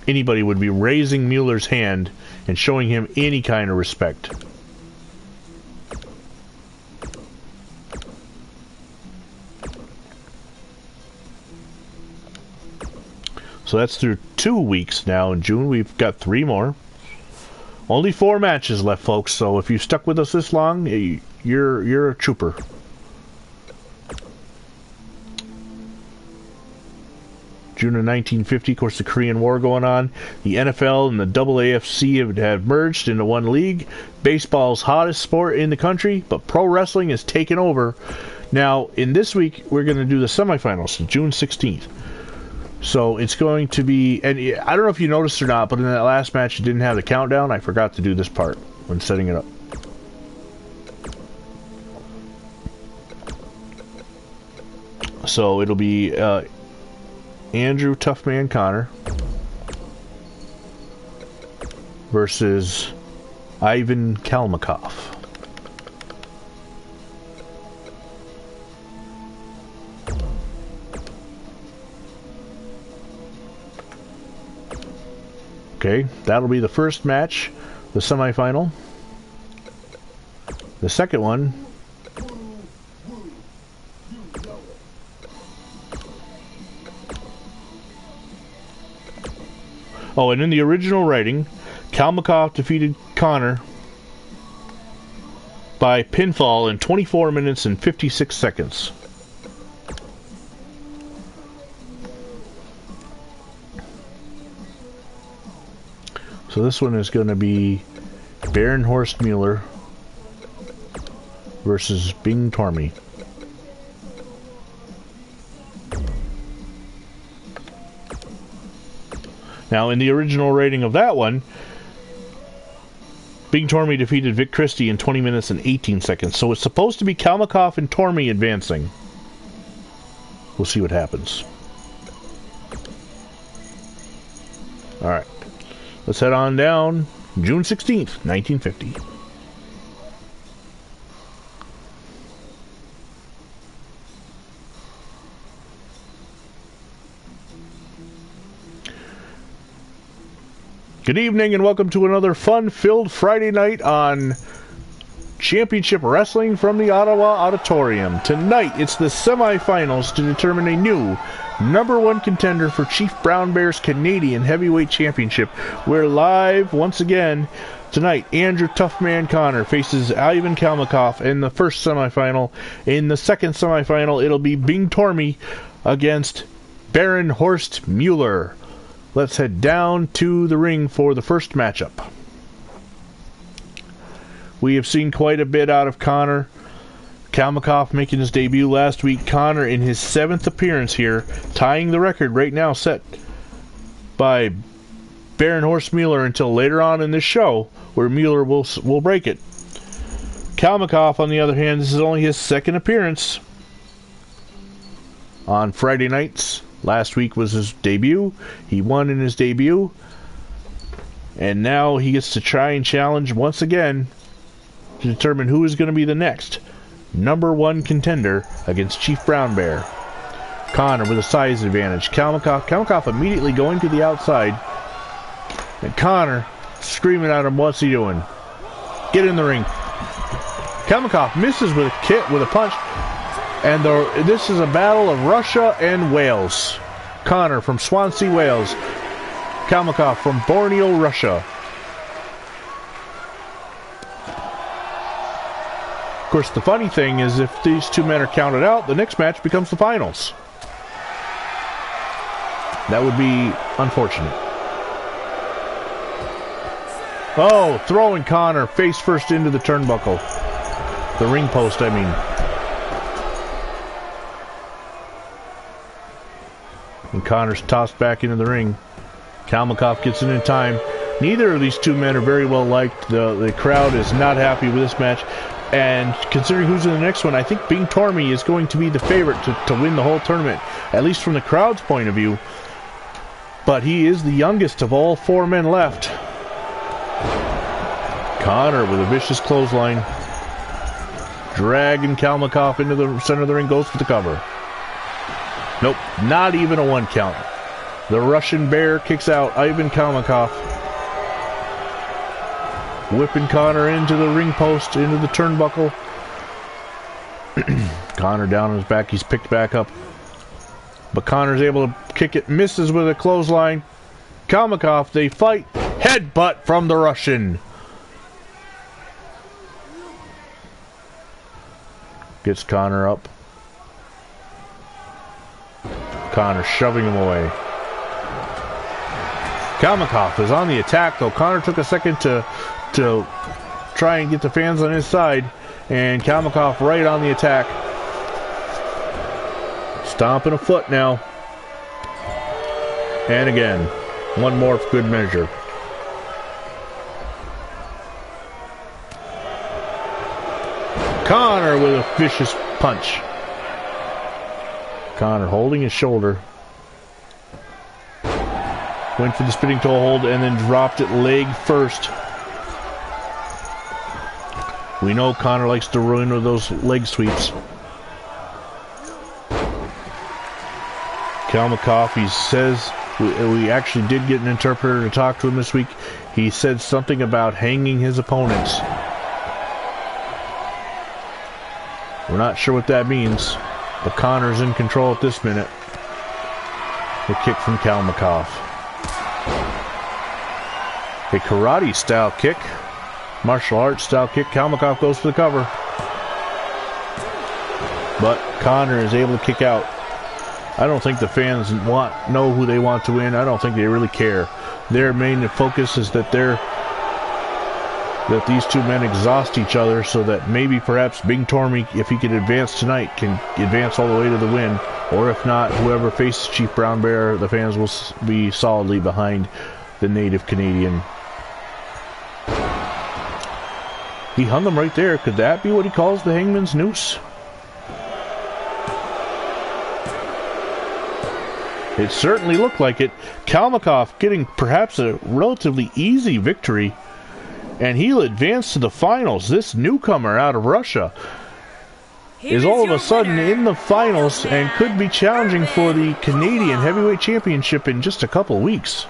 anybody would be raising Mueller's hand and showing him any kind of respect. So that's through 2 weeks now in June. We've got 3 more. Only 4 matches left, folks. So if you stuck with us this long, you're a trooper. June of 1950, of course, the Korean War going on. The NFL and the WWCA have merged into one league. Baseball's hottest sport in the country, but pro wrestling is taken over. Now, in this week, we're going to do the semifinals, June 16th. So it's going to be, and I don't know if you noticed or not, but in that last match it didn't have the countdown. I forgot to do this part when setting it up. So it'll be Andrew Toughman Connor versus Ivan Kalmakoff. Okay, that'll be the first match, the semifinal. The second one. Oh, and in the original writing, Kalmakoff defeated Connor by pinfall in 24 minutes and 56 seconds. So this one is going to be Baron Horst Mueller versus Bing Tormy. Now, in the original rating of that one, Bing Tormy defeated Vic Christie in 20 minutes and 18 seconds. So it's supposed to be Kalmakoff and Tormy advancing. We'll see what happens. Alright. Let's head on down. June 16th, 1950. Good evening and welcome to another fun-filled Friday night on Championship Wrestling from the Ottawa Auditorium. Tonight, it's the semifinals to determine a new #1 contender for Chief Brown Bear's Canadian Heavyweight Championship. We're live once again tonight. Andrew Toughman Connor faces Ivan Kalmakoff in the first semifinal. In the second semifinal, it'll be Bing Tormy against Baron Horst Mueller. Let's head down to the ring for the first matchup. We have seen quite a bit out of Connor. Kalmakoff making his debut last week. Connor in his 7th appearance here, tying the record right now set by Baron Horst Mueller until later on in this show, where Mueller will break it. Kalmakoff, on the other hand, this is only his 2nd appearance on Friday nights. Last week was his debut. He won in his debut. And now he gets to try and challenge once again to determine who is going to be the next #1 contender against Chief Brown Bear. Connor with a size advantage. Kalmakoff immediately going to the outside. And Connor screaming at him, what's he doing? Get in the ring. Kalmakoff misses with a kick, with a punch. And this is a battle of Russia and Wales. Connor from Swansea, Wales. Kalmakoff from Borneo, Russia. Of course, the funny thing is if these two men are counted out, the next match becomes the finals. That would be unfortunate. Oh, throwing Connor face first into the turnbuckle. The ring post, I mean. And Connor's tossed back into the ring. Kalmakoff gets in time. Neither of these two men are very well liked. The crowd is not happy with this match. And considering who's in the next one, I think Bing Tormy is going to be the favorite to win the whole tournament, at least from the crowd's point of view. But he is the youngest of all 4 men left. Connor with a vicious clothesline. Dragging Kalmakoff into the center of the ring, goes for the cover. Nope, not even a 1 count. The Russian Bear kicks out Ivan Kalmakoff. Whipping Connor into the ring post, into the turnbuckle. Connor down on his back, he's picked back up. But Connor's able to kick it, misses with a clothesline. Kalmakoff, they fight. Headbutt from the Russian. Gets Connor up. Connor shoving him away. Kalmakoff is on the attack, though. Connor took a second to try and get the fans on his side, and Kalmakoff right on the attack. Stomping a foot now. And again, one more for good measure. Connor with a vicious punch. Connor holding his shoulder. Went for the spinning toe hold and then dropped it leg first. We know Connor likes to ruin with those leg sweeps. Kalmakoff, he says We actually did get an interpreter to talk to him this week. He said something about hanging his opponents. We're not sure what that means, but Connor's in control at this minute. The kick from Kalmakoff. A karate-style kick. Martial arts style kick. Kalmakoff goes for the cover. But Connor is able to kick out. I don't think the fans know who they want to win. I don't think they really care. Their main focus is that these two men exhaust each other, so that maybe perhaps Big Tormy, if he can advance tonight, can advance all the way to the win. Or if not, whoever faces Chief Brown Bear, the fans will be solidly behind the native Canadian. He hung him right there. Could that be what he calls the hangman's noose? It certainly looked like it. Kalmakoff getting perhaps a relatively easy victory, and he'll advance to the finals. This newcomer out of Russia is all of a sudden in the finals and could be challenging for the Canadian Heavyweight Championship in just a couple weeks.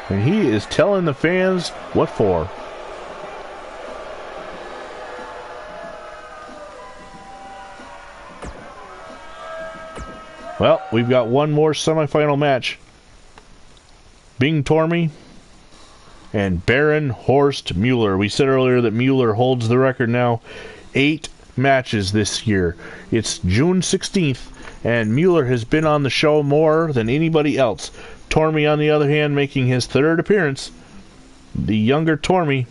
And he is telling the fans what for. Well, we've got one more semifinal match. Bing Tormy and Baron Horst Mueller. We said earlier that Mueller holds the record now. 8 matches this year. It's June 16th, and Mueller has been on the show more than anybody else. Tormy, on the other hand, making his 3rd appearance. The younger Tormy,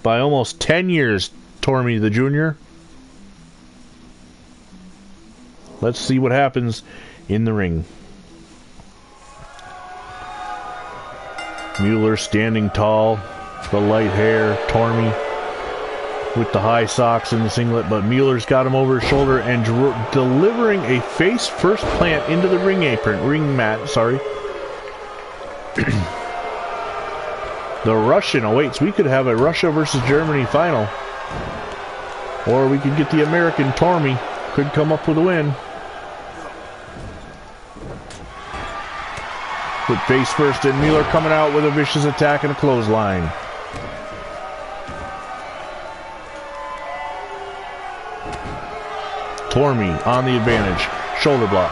by almost 10 years, Tormy the Junior. Let's see what happens in the ring. Mueller standing tall, the light hair, Tormy with the high socks and the singlet, but Mueller's got him over his shoulder and delivering a face first plant into the ring mat. The Russian awaits. We could have a Russia versus Germany final, or we could get the American Tormy. Could come up with a win. Put face first, and Mueller coming out with a vicious attack and a clothesline. Tormy on the advantage. Shoulder block.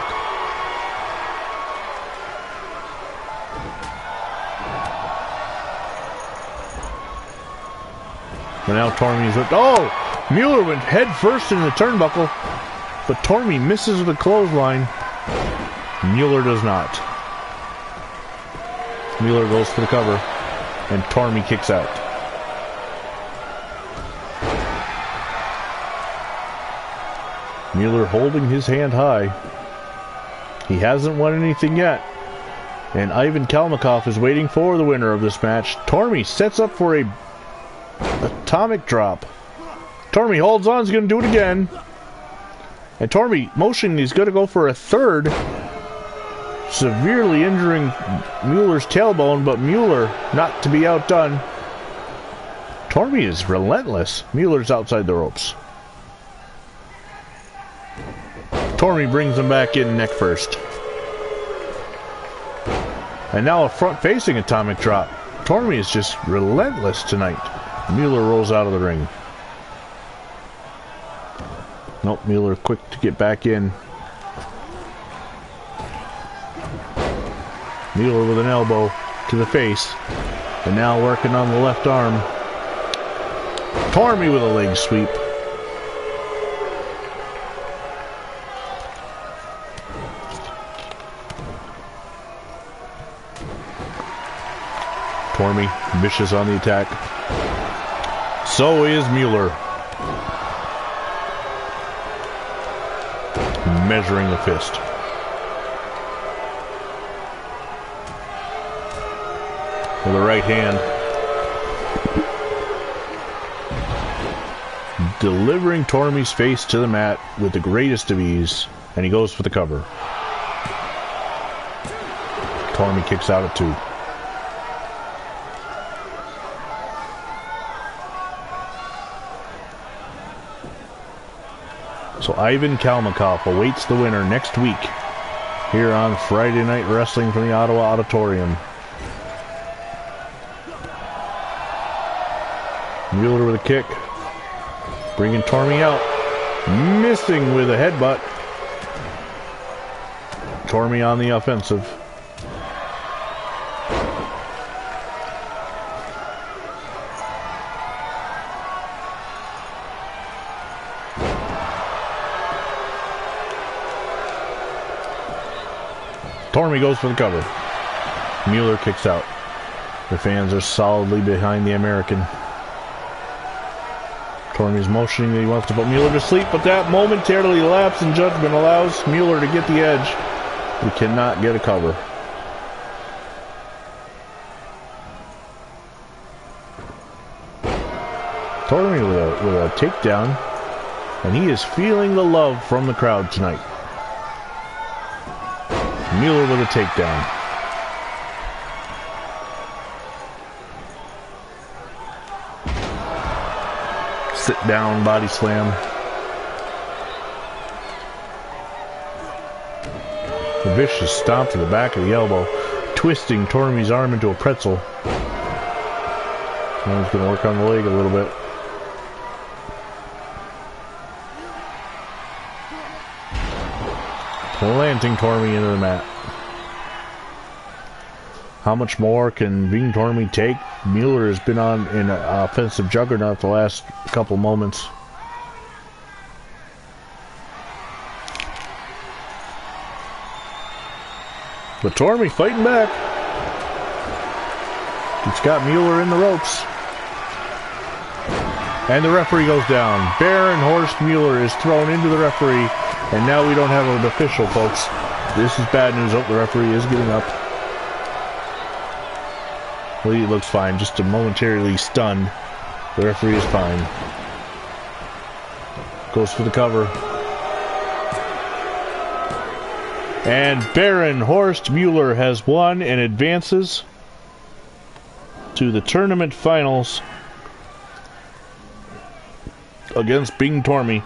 But now Tormy's with... Oh! Mueller went head first in the turnbuckle, but Tormy misses with a clothesline. Mueller does not. Mueller goes for the cover, and Tormy kicks out. Mueller holding his hand high. He hasn't won anything yet, and Ivan Kalmakoff is waiting for the winner of this match. Tormy sets up for a atomic drop. Tormy holds on, he's going to do it again. And Tormy motioning, he's going to go for a 3rd, severely injuring Mueller's tailbone, but Mueller not to be outdone. Tormy is relentless. Mueller's outside the ropes. Tormy brings him back in neck first. And now a front-facing atomic drop. Tormy is just relentless tonight. Mueller rolls out of the ring. Nope, Mueller quick to get back in. Mueller with an elbow to the face. And now working on the left arm. Tormy with a leg sweep. Tormy vicious on the attack. So is Mueller. Measuring the fist. With the right hand. Delivering Tormy's face to the mat with the greatest of ease. And he goes for the cover. Tormy kicks out at 2. So Ivan Kalmakov awaits the winner next week here on Friday Night Wrestling from the Ottawa Auditorium. Mueller with a kick, bringing Tormy out, missing with a headbutt. Tormy on the offensive. Tormy goes for the cover. Mueller kicks out. The fans are solidly behind the American. Tormy's motioning that he wants to put Mueller to sleep, but that momentarily lapse in judgment allows Mueller to get the edge. We cannot get a cover. Tormy with a takedown, and he is feeling the love from the crowd tonight. Mueller with a takedown. Sit down body slam. A vicious stomp to the back of the elbow, twisting Tormy's arm into a pretzel. Now he's going to work on the leg a little bit. Planting Tormy into the mat. How much more can Ving Tormy take? Mueller has been on an offensive juggernaut the last couple moments. But Tormy fighting back. It's got Mueller in the ropes. And the referee goes down. Baron Horst Mueller is thrown into the referee. And now we don't have an official, folks. This is bad news. Oh, the referee is getting up. Well, he looks fine. Just momentarily stunned. The referee is fine. Goes for the cover. And Baron Horst Mueller has won and advances to the tournament finals against Bing Tormy.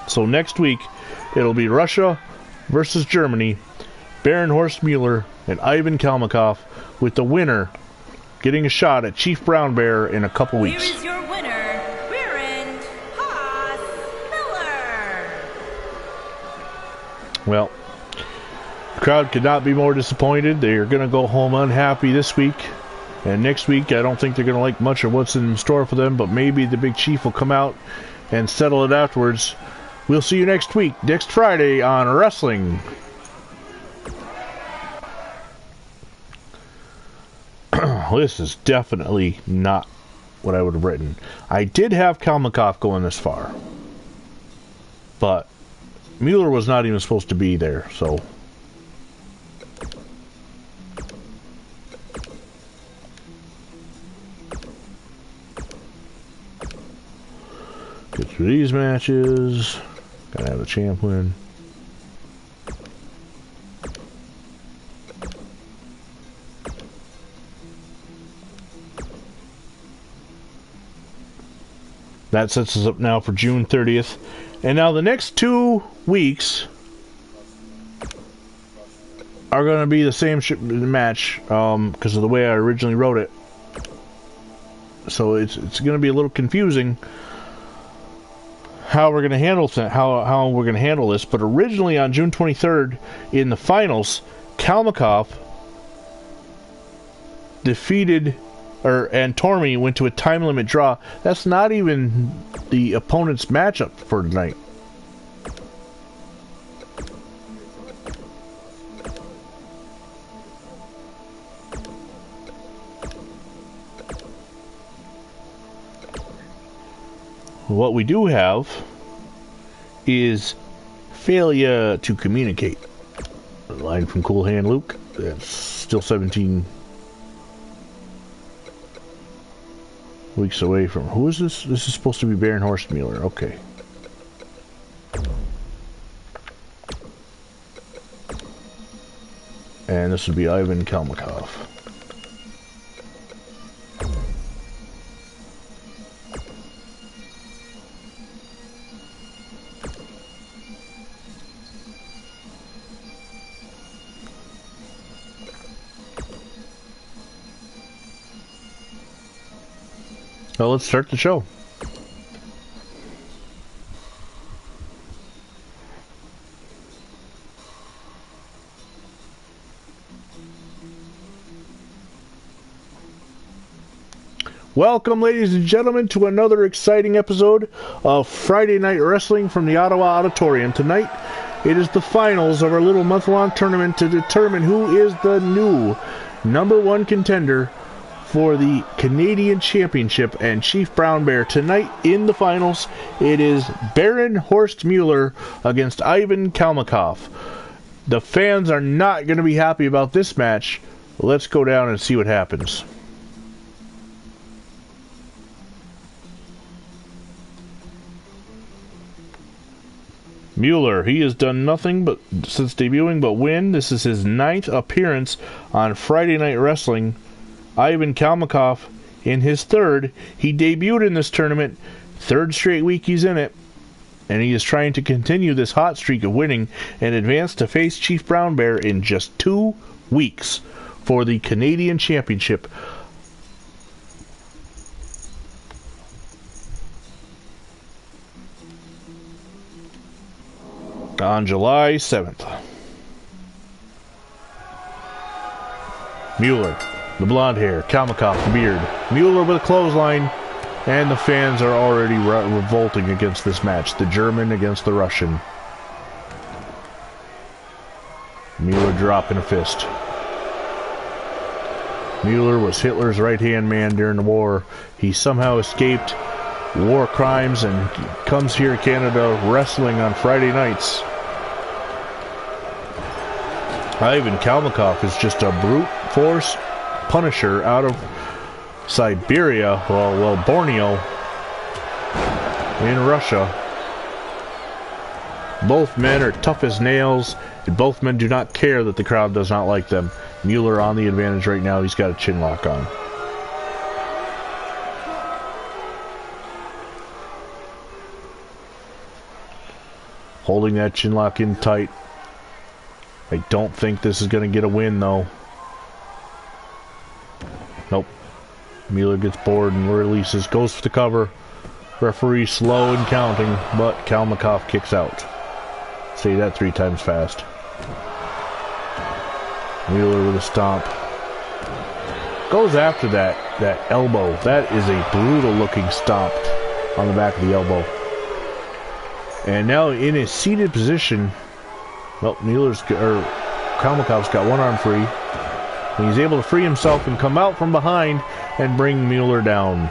So next week, it'll be Russia versus Germany, Baron Horst Mueller and Ivan Kalmakov, with the winner getting a shot at Chief Brown Bear in a couple weeks. Here is your winner, Baron Haas Miller. Well, the crowd could not be more disappointed. They are going to go home unhappy this week. And next week, I don't think they're going to like much of what's in store for them, but maybe the Big Chief will come out and settle it afterwards. We'll see you next week, next Friday on Wrestling. This is definitely not what I would have written. I did have Kalmakov going this far, but Mueller was not even supposed to be there, so... Get through these matches. Gotta have the champ win. That sets us up now for June 30th. And now the next 2 weeks are going to be the same match because of the way I originally wrote it. So it's going to be a little confusing how we're going to handle how we're going to handle this. But originally on June 23rd in the finals, Kalmakov defeated and Tormy went to a time limit draw. That's not even the opponent's matchup for tonight. What we do have is failure to communicate. A line from Cool Hand Luke. That's still 17 weeks away from... Who is this? This is supposed to be Baron Horst Mueller. Okay. And this would be Ivan Kalmakov. Well, let's start the show. Welcome, ladies and gentlemen, to another exciting episode of Friday Night Wrestling from the Ottawa Auditorium. Tonight, it is the finals of our little month-long tournament to determine who is the new #1 contender for the Canadian Championship and Chief Brown Bear. Tonight, in the finals, it is Baron Horst Mueller against Ivan Kalmakoff. The fans are not going to be happy about this match. Let's go down and see what happens. Mueller, he has done nothing but since debuting but win. This is his 9th appearance on Friday Night Wrestling. Ivan Kalmakoff in his 3rd. He debuted in this tournament, 3rd straight week he's in it, and he is trying to continue this hot streak of winning and advance to face Chief Brown Bear in just 2 weeks for the Canadian Championship. On July 7th. Mueller, the blonde hair, Kalmakoff, the beard. Mueller with a clothesline, and the fans are already revolting against this match. The German against the Russian. Mueller dropping a fist. Mueller was Hitler's right-hand man during the war. He somehow escaped war crimes and comes here to Canada wrestling on Friday nights. Ivan Kalmakoff is just a brute force punisher out of Siberia, well, Borneo in Russia. Both men are tough as nails, and both men do not care that the crowd does not like them. Mueller on the advantage right now. He's got a chin lock on. Holding that chin lock in tight. I don't think this is going to get a win, though. Nope. Mueller gets bored and releases. Goes for the cover. Referee slow in counting, but Kalmakoff kicks out. Say that 3 times fast. Mueller with a stomp. Goes after that elbow. That is a brutal-looking stomp on the back of the elbow. And now in a seated position, well, Kalmakoff's got one arm free. And he's able to free himself and come out from behind and bring Mueller down.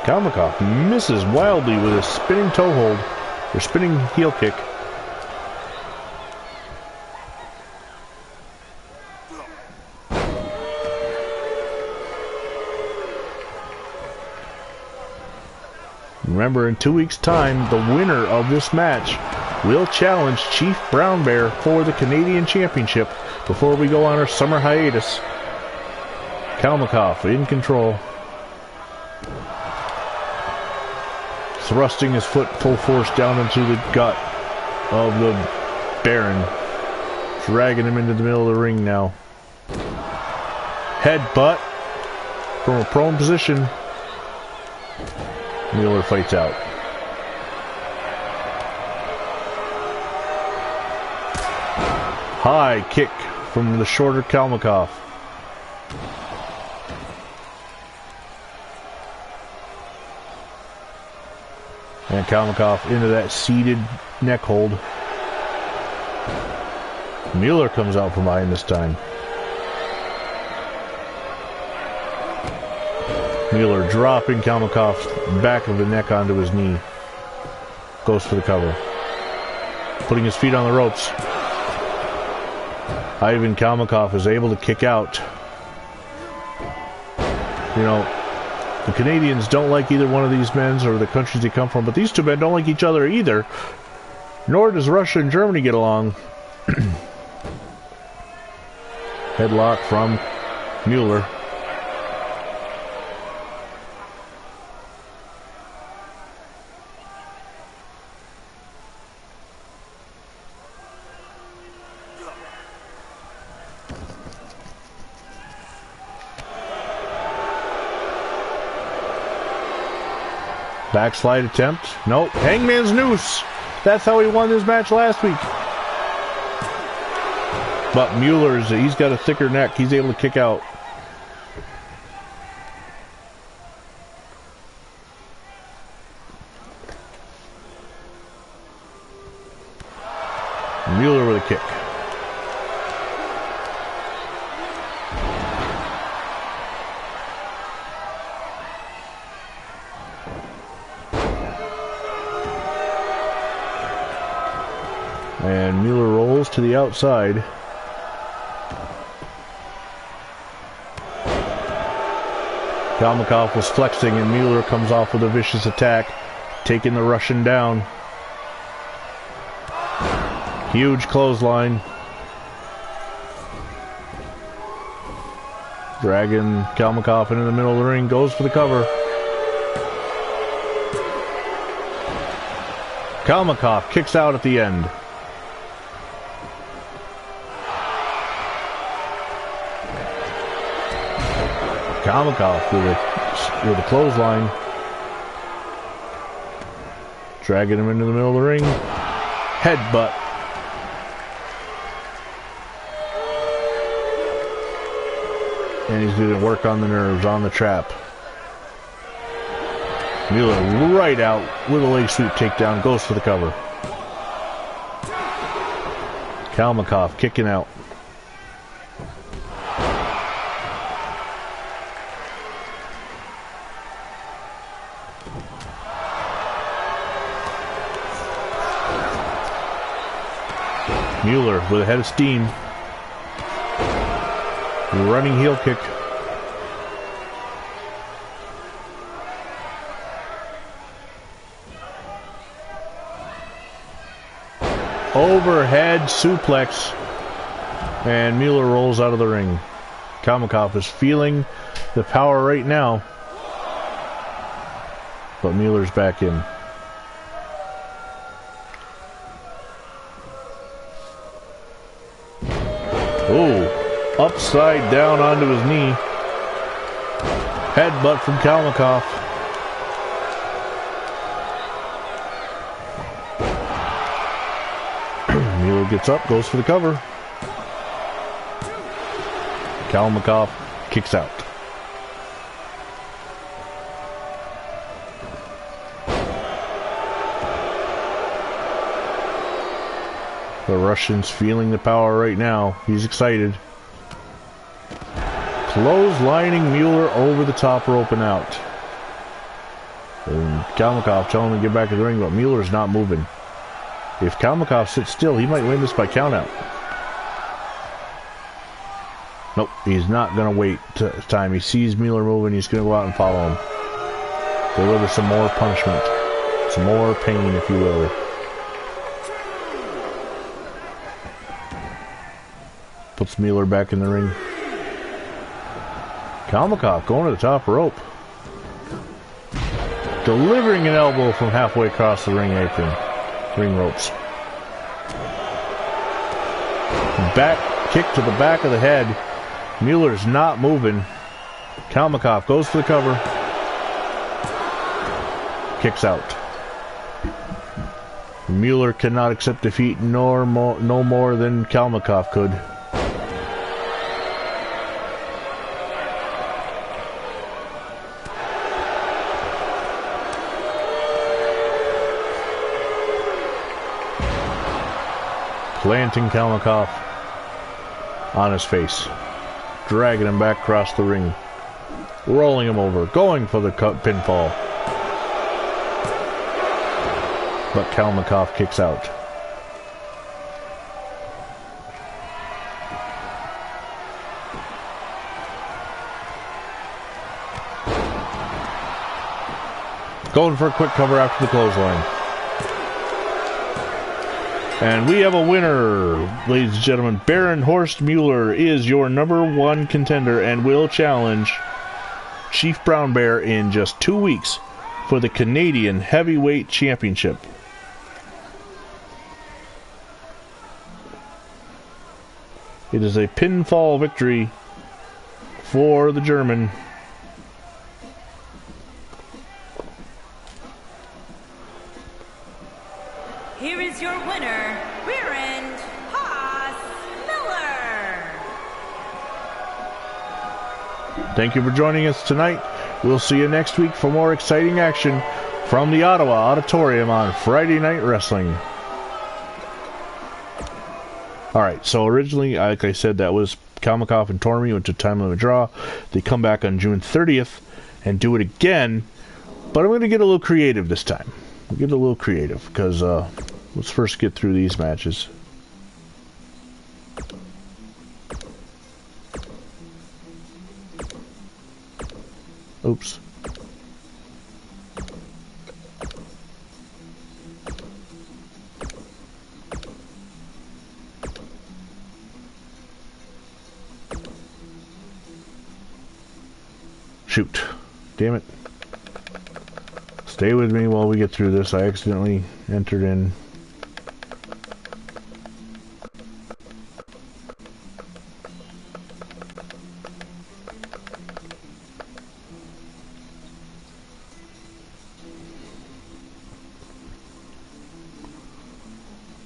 Kalmakoff misses wildly with a spinning toe hold, or spinning heel kick. Remember, in 2 weeks' time, the winner of this match will challenge Chief Brown Bear for the Canadian Championship before we go on our summer hiatus. Kalmakoff in control. Thrusting his foot full force down into the gut of the Baron. Dragging him into the middle of the ring now. Headbutt from a prone position. Mueller fights out. High kick from the shorter Kalmakoff. And Kalmakoff into that seated neck hold. Mueller comes out from behind this time. Mueller dropping Kalmakoff's back of the neck onto his knee. Goes for the cover. Putting his feet on the ropes. Ivan Kalmakoff is able to kick out. You know, the Canadians don't like either one of these men or the countries they come from, but these two men don't like each other either. Nor does Russia and Germany get along. Headlock from Mueller. Backslide attempt. Nope. Hangman's noose. That's how he won this match last week. But he's got a thicker neck. He's able to kick out. Mueller with a kick. And Mueller rolls to the outside. Kalmikoff was flexing and Mueller comes off with a vicious attack, taking the Russian down. Huge clothesline. Dragging Kalmikoff into the middle of the ring, goes for the cover. Kalmikoff kicks out at the end. Kalmikoff with a clothesline. Dragging him into the middle of the ring. Headbutt. And he's going to work on the nerves, on the trap. Mueller right out with a leg sweep takedown, goes for the cover. Kalmikoff kicking out. Mueller with a head of steam. Running heel kick. Overhead suplex. And Mueller rolls out of the ring. Kalmikoff is feeling the power right now. But Mueller's back in. Oh. Upside down onto his knee. Headbutt from Kalmikoff. Mueller gets up, goes for the cover. Kalmikoff kicks out. The Russian's feeling the power right now. He's excited. Clotheslining Mueller over the top rope and out. And Kalmikoff telling him to get back in the ring, but Mueller's not moving. If Kalmikoff sits still, he might win this by countout. Nope, he's not going to wait time. He sees Mueller moving, he's going to go out and follow him. Deliver some more punishment. Some more pain, if you will. Puts Mueller back in the ring. Kalmikoff going to the top rope. Delivering an elbow from halfway across the ring apron. Ring ropes. Back kick to the back of the head. Mueller's not moving. Kalmikoff goes for the cover. Kicks out. Mueller cannot accept defeat no more than Kalmikoff could. Planting Kalmikoff on his face. Dragging him back across the ring. Rolling him over. Going for the pinfall. But Kalmikoff kicks out. Going for a quick cover after the clothesline. And we have a winner, ladies and gentlemen. Baron Horst Mueller is your #1 contender and will challenge Chief Brown Bear in just 2 weeks for the Canadian Heavyweight Championship. It is a pinfall victory for the German. here is your winner, Rear End Haas Miller. Thank you for joining us tonight. We'll see you next week for more exciting action from the Ottawa Auditorium on Friday Night Wrestling. Alright, so originally, like I said, that was Kalmakoff and Tormy went to time limit draw. They come back on June 30th and do it again, but I'm going to get a little creative this time. Get a little creative, because let's first get through these matches. Oops. Shoot. Damn it. Stay with me while we get through this. I accidentally entered in.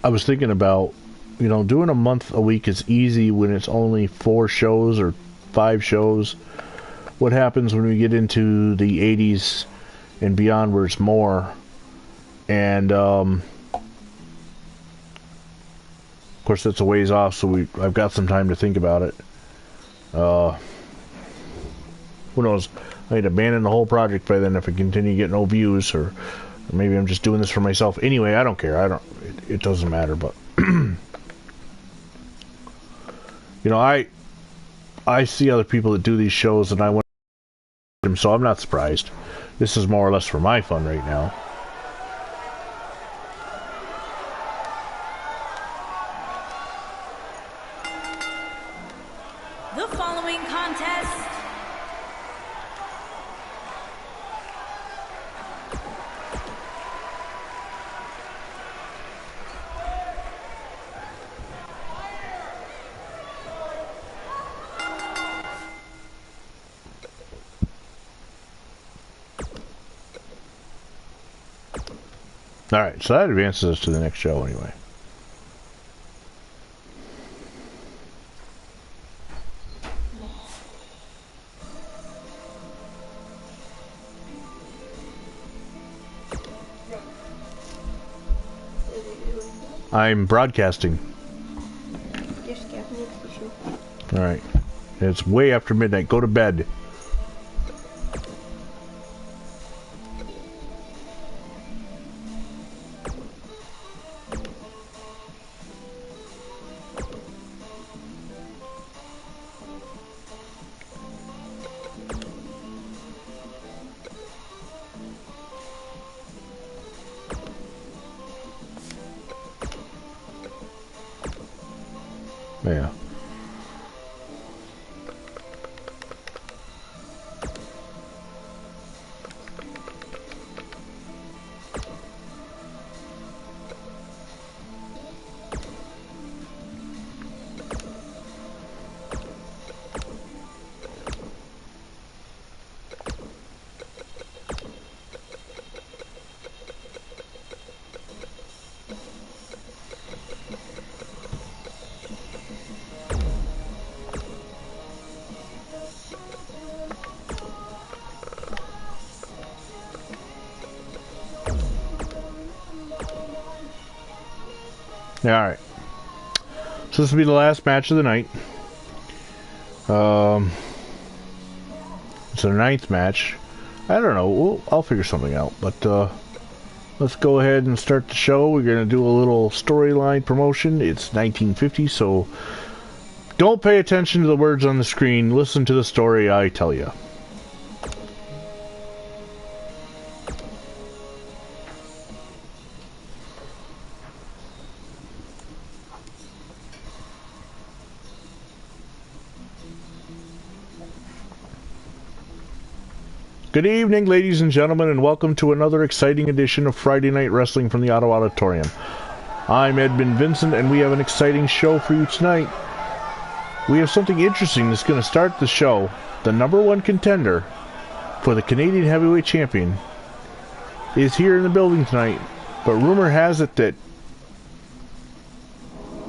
I was thinking about, you know, doing a month a week is easy when it's only 4 shows or 5 shows. What happens when we get into the 80s and beyond where it's more? And of course that's a ways off, so I've got some time to think about it. Who knows, I might abandon the whole project by then if I continue getting no views, or maybe I'm just doing this for myself anyway. I don't care. It doesn't matter. But you know, I see other people that do these shows, and I want them, so I'm not surprised. This is more or less for my fun right now. The following contest Alright, so that advances us to the next show anyway. I'm broadcasting. Alright. It's way after midnight. Go to bed. Yeah. Yeah, alright. So this will be the last match of the night. It's the 9th match. I don't know. I'll figure something out. But let's go ahead and start the show. We're going to do a little storyline promotion. It's 1950, so don't pay attention to the words on the screen. Listen to the story I tell you. Good evening, ladies and gentlemen, and welcome to another exciting edition of Friday Night Wrestling from the Ottawa Auditorium. I'm Edmund Vincent, and we have an exciting show for you tonight. We have something interesting that's going to start the show. The #1 contender for the Canadian Heavyweight Champion is here in the building tonight, but rumor has it that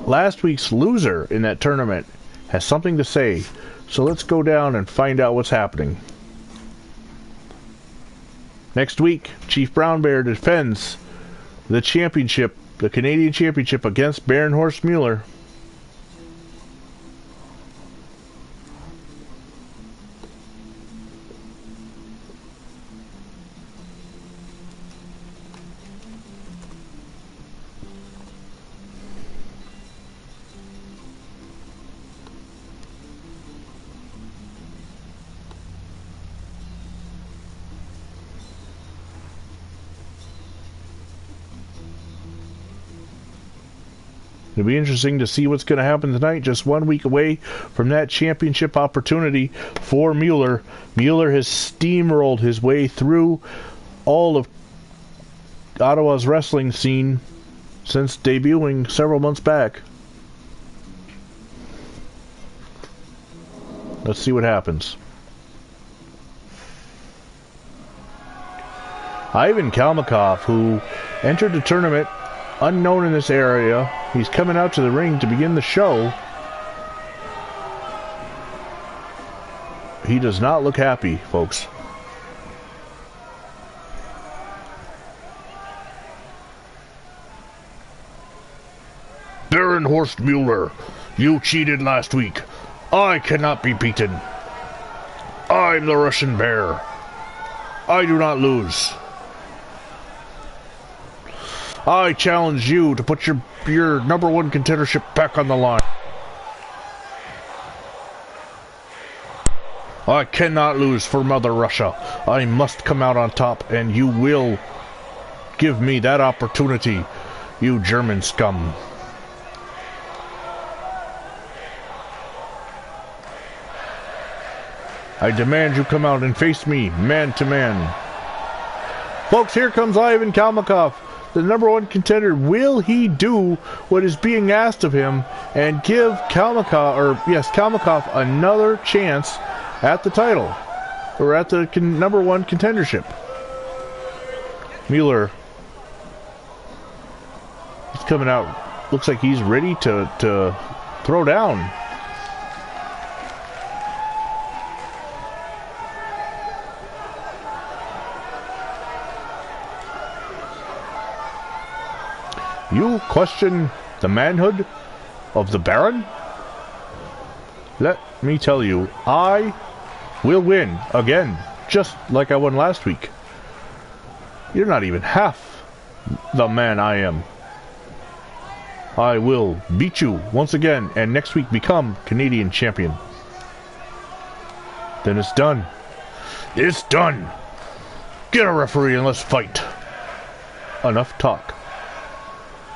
last week's loser in that tournament has something to say. So let's go down and find out what's happening. Next week, Chief Brown Bear defends the championship, the Canadian Championship, against Baron Horst Mueller. It'll be interesting to see what's going to happen tonight. Just 1 week away from that championship opportunity for Mueller. Mueller has steamrolled his way through all of Ottawa's wrestling scene since debuting several months back. Let's see what happens. Ivan Kalmakov, who entered the tournament unknown in this area, he's coming out to the ring to begin the show. He does not look happy, folks. Baron Horst Mueller, you cheated last week. I cannot be beaten. I'm the Russian Bear. I do not lose. I challenge you to put your #1 contendership back on the line. I cannot lose for Mother Russia. I must come out on top, and you will give me that opportunity, you German scum. I demand you come out and face me, man to man. Folks, here comes Ivan Kalmakov, the #1 contender. Will he do what is being asked of him and give Kalmakov another chance at the title, or at the #1 contendership? Mueller is coming out. Looks like he's ready to throw down. You question the manhood of the Baron? Let me tell you, I will win again, just like I won last week. You're not even half the man I am. I will beat you once again, and next week become Canadian champion. Then it's done. It's done. Get a referee and let's fight. Enough talk,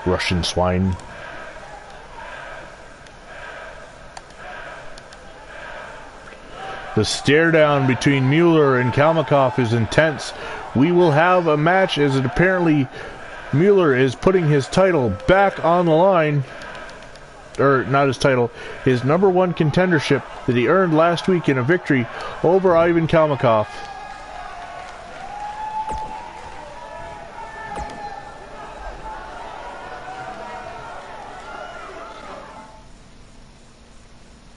Russian swine. The stare down between Mueller and Kalmakov is intense. We will have a match as it apparently Mueller is putting his title back on the line. Or not his title, his #1 contendership that he earned last week in a victory over Ivan Kalmakov.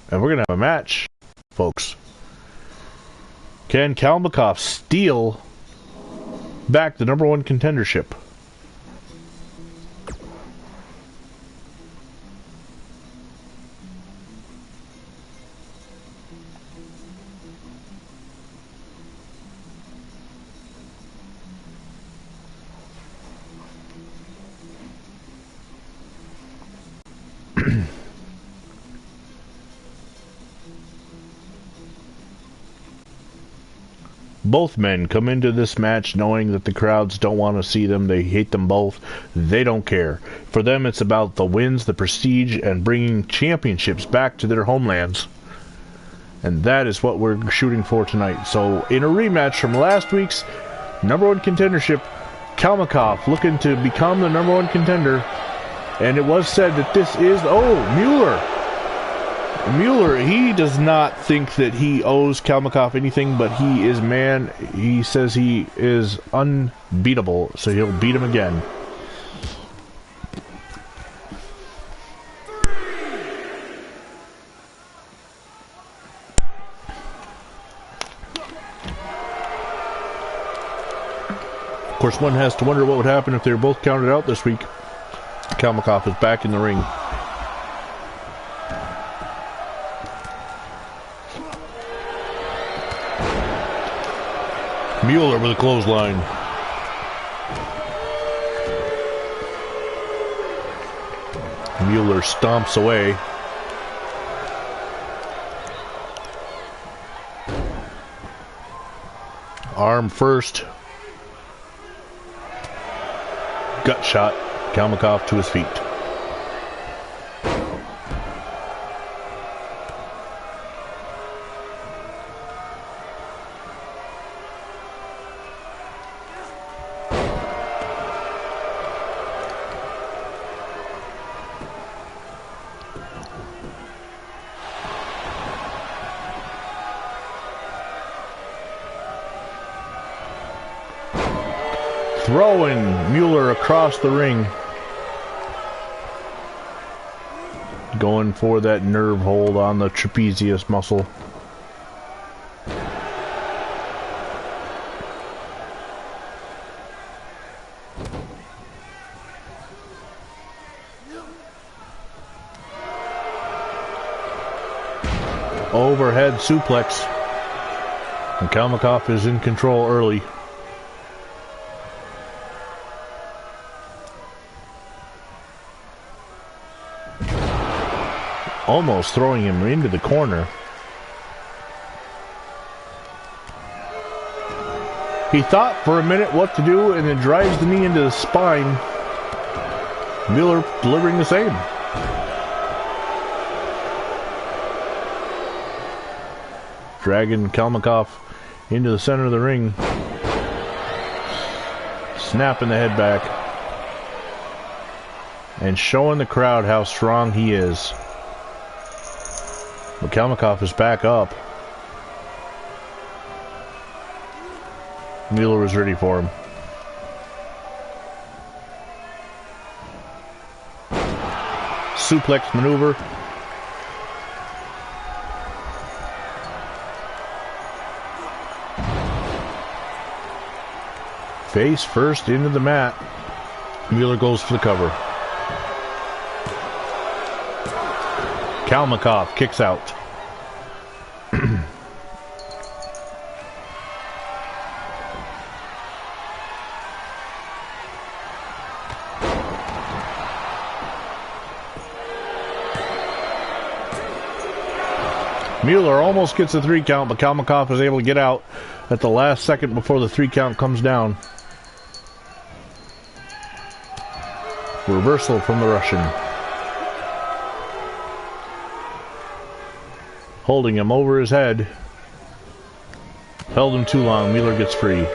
And we're going to have a match, folks. Can Kalmakov steal back the #1 contendership? Both men come into this match knowing that the crowds don't want to see them. They hate them both. They don't care. For them, it's about the wins, the prestige, and bringing championships back to their homelands. And that is what we're shooting for tonight. So, in a rematch from last week's #1 contendership, Kalmakov looking to become the #1 contender. And it was said that this is... Oh, Mueller! Mueller, he does not think that he owes Kalmakov anything, but he is man. He says he is unbeatable, so he'll beat him again. course, one has to wonder what would happen if they were both counted out this week. Kalmakoff is back in the ring. Mueller with a clothesline. Mueller stomps away. Arm first. Gut shot. Kalmakoff to his feet. Throwing Mueller across the ring. Going for that nerve hold on the trapezius muscle. Overhead suplex. And Kalmakoff is in control early. Almost throwing him into the corner. He thought for a minute what to do and then drives the knee into the spine. Mueller delivering the same. Dragging Kalmakoff into the center of the ring. Snapping the head back. And showing the crowd how strong he is. But Kalmakoff is back up. Mueller was ready for him. Suplex maneuver. Face first into the mat. Mueller goes for the cover. Kalmakoff kicks out. Mueller almost gets a 3 count, but Kalmakoff is able to get out at the last second before the 3 count comes down. Reversal from the Russian. Holding him over his head. Held him too long. Mueller gets free.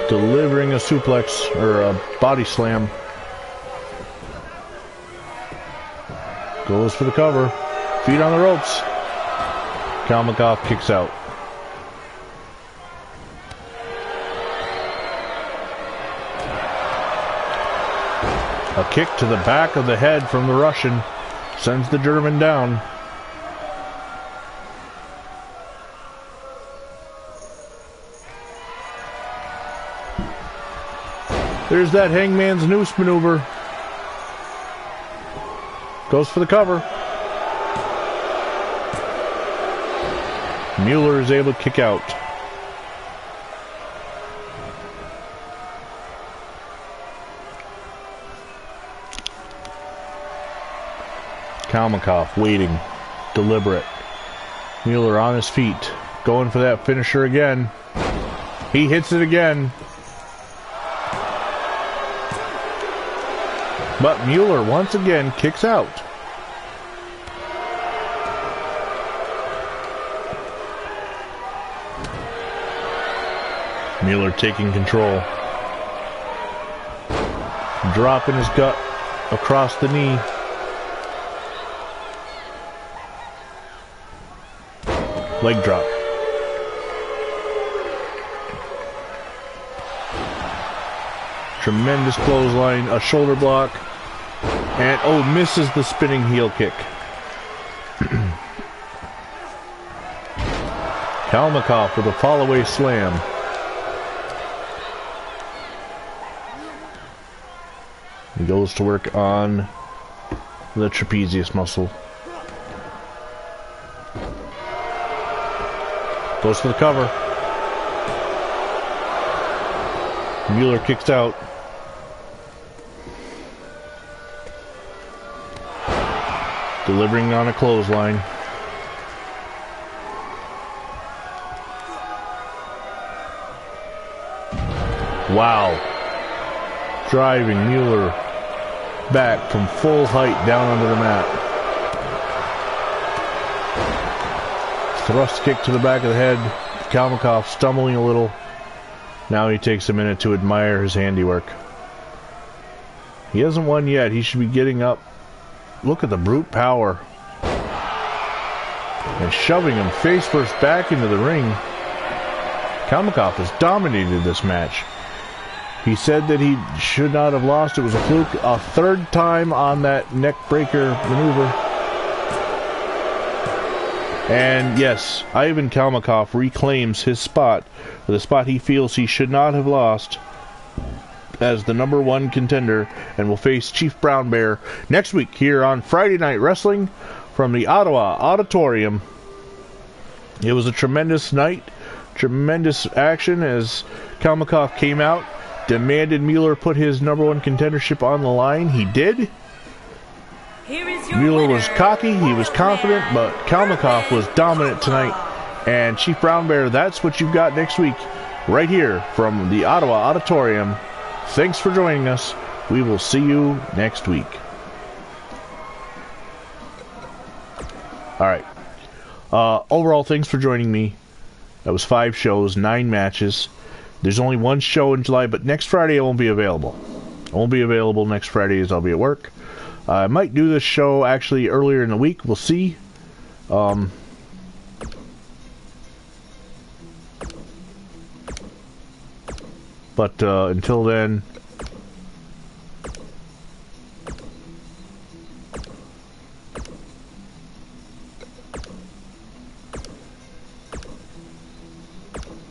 Delivering a suplex or a body slam. Goes for the cover. Feet on the ropes. Kalmakoff kicks out. A kick to the back of the head from the Russian sends the German down. There's that hangman's noose maneuver. Goes for the cover. Mueller is able to kick out. Kalmakoff waiting, deliberate. Mueller on his feet, going for that finisher again. He hits it again. But Mueller once again kicks out. Mueller taking control. Dropping his gut across the knee. Leg drop. Tremendous clothesline, a shoulder block. And, oh, misses the spinning heel kick. Kalmakoff with a fall-away slam. He goes to work on the trapezius muscle. Goes for the cover. Mueller kicks out. Delivering on a clothesline. Wow. Driving Mueller back from full height down onto the mat. Thrust kick to the back of the head. Kalmakoff stumbling a little. Now he takes a minute to admire his handiwork. He hasn't won yet. He should be getting up. Look at the brute power. And shoving him face first back into the ring. Kalmakoff has dominated this match. He said that he should not have lost. It was a fluke. A third time on that neck breaker maneuver. And yes, Ivan Kalmakoff reclaims his spot, the spot he feels he should not have lost, as the #1 contender, and will face Chief Brown Bear next week here on Friday Night Wrestling from the Ottawa Auditorium. It was a tremendous night, tremendous action as Kalmakoff came out, demanded Mueller put his #1 contendership on the line. He did. Mueller was cocky, he was confident, but Kalmakoff was dominant tonight. And Chief Brown Bear, that's what you've got next week, right here from the Ottawa Auditorium. Thanks for joining us. We will see you next week. Alright. Overall, thanks for joining me. That was 5 shows, 9 matches. There's only 1 show in July, but next Friday I won't be available. I won't be available next Friday as I'll be at work. I might do this show actually earlier in the week. We'll see. But until then,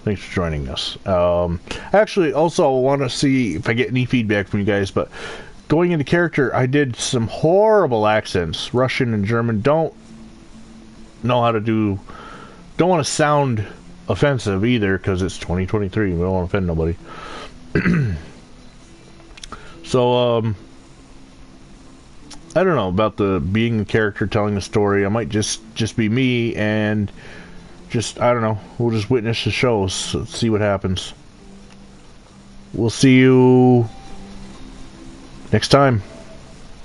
thanks for joining us. Actually, also I want to see if I get any feedback from you guys, but going into character, I did some horrible accents, Russian and German. Don't know how to do, don't want to sound offensive either, because it's 2023, we don't want to offend nobody. So, I don't know about the being a character, telling a story. I might just be me, and just, I don't know, we'll just witness the shows. Let's see what happens. We'll see you next time.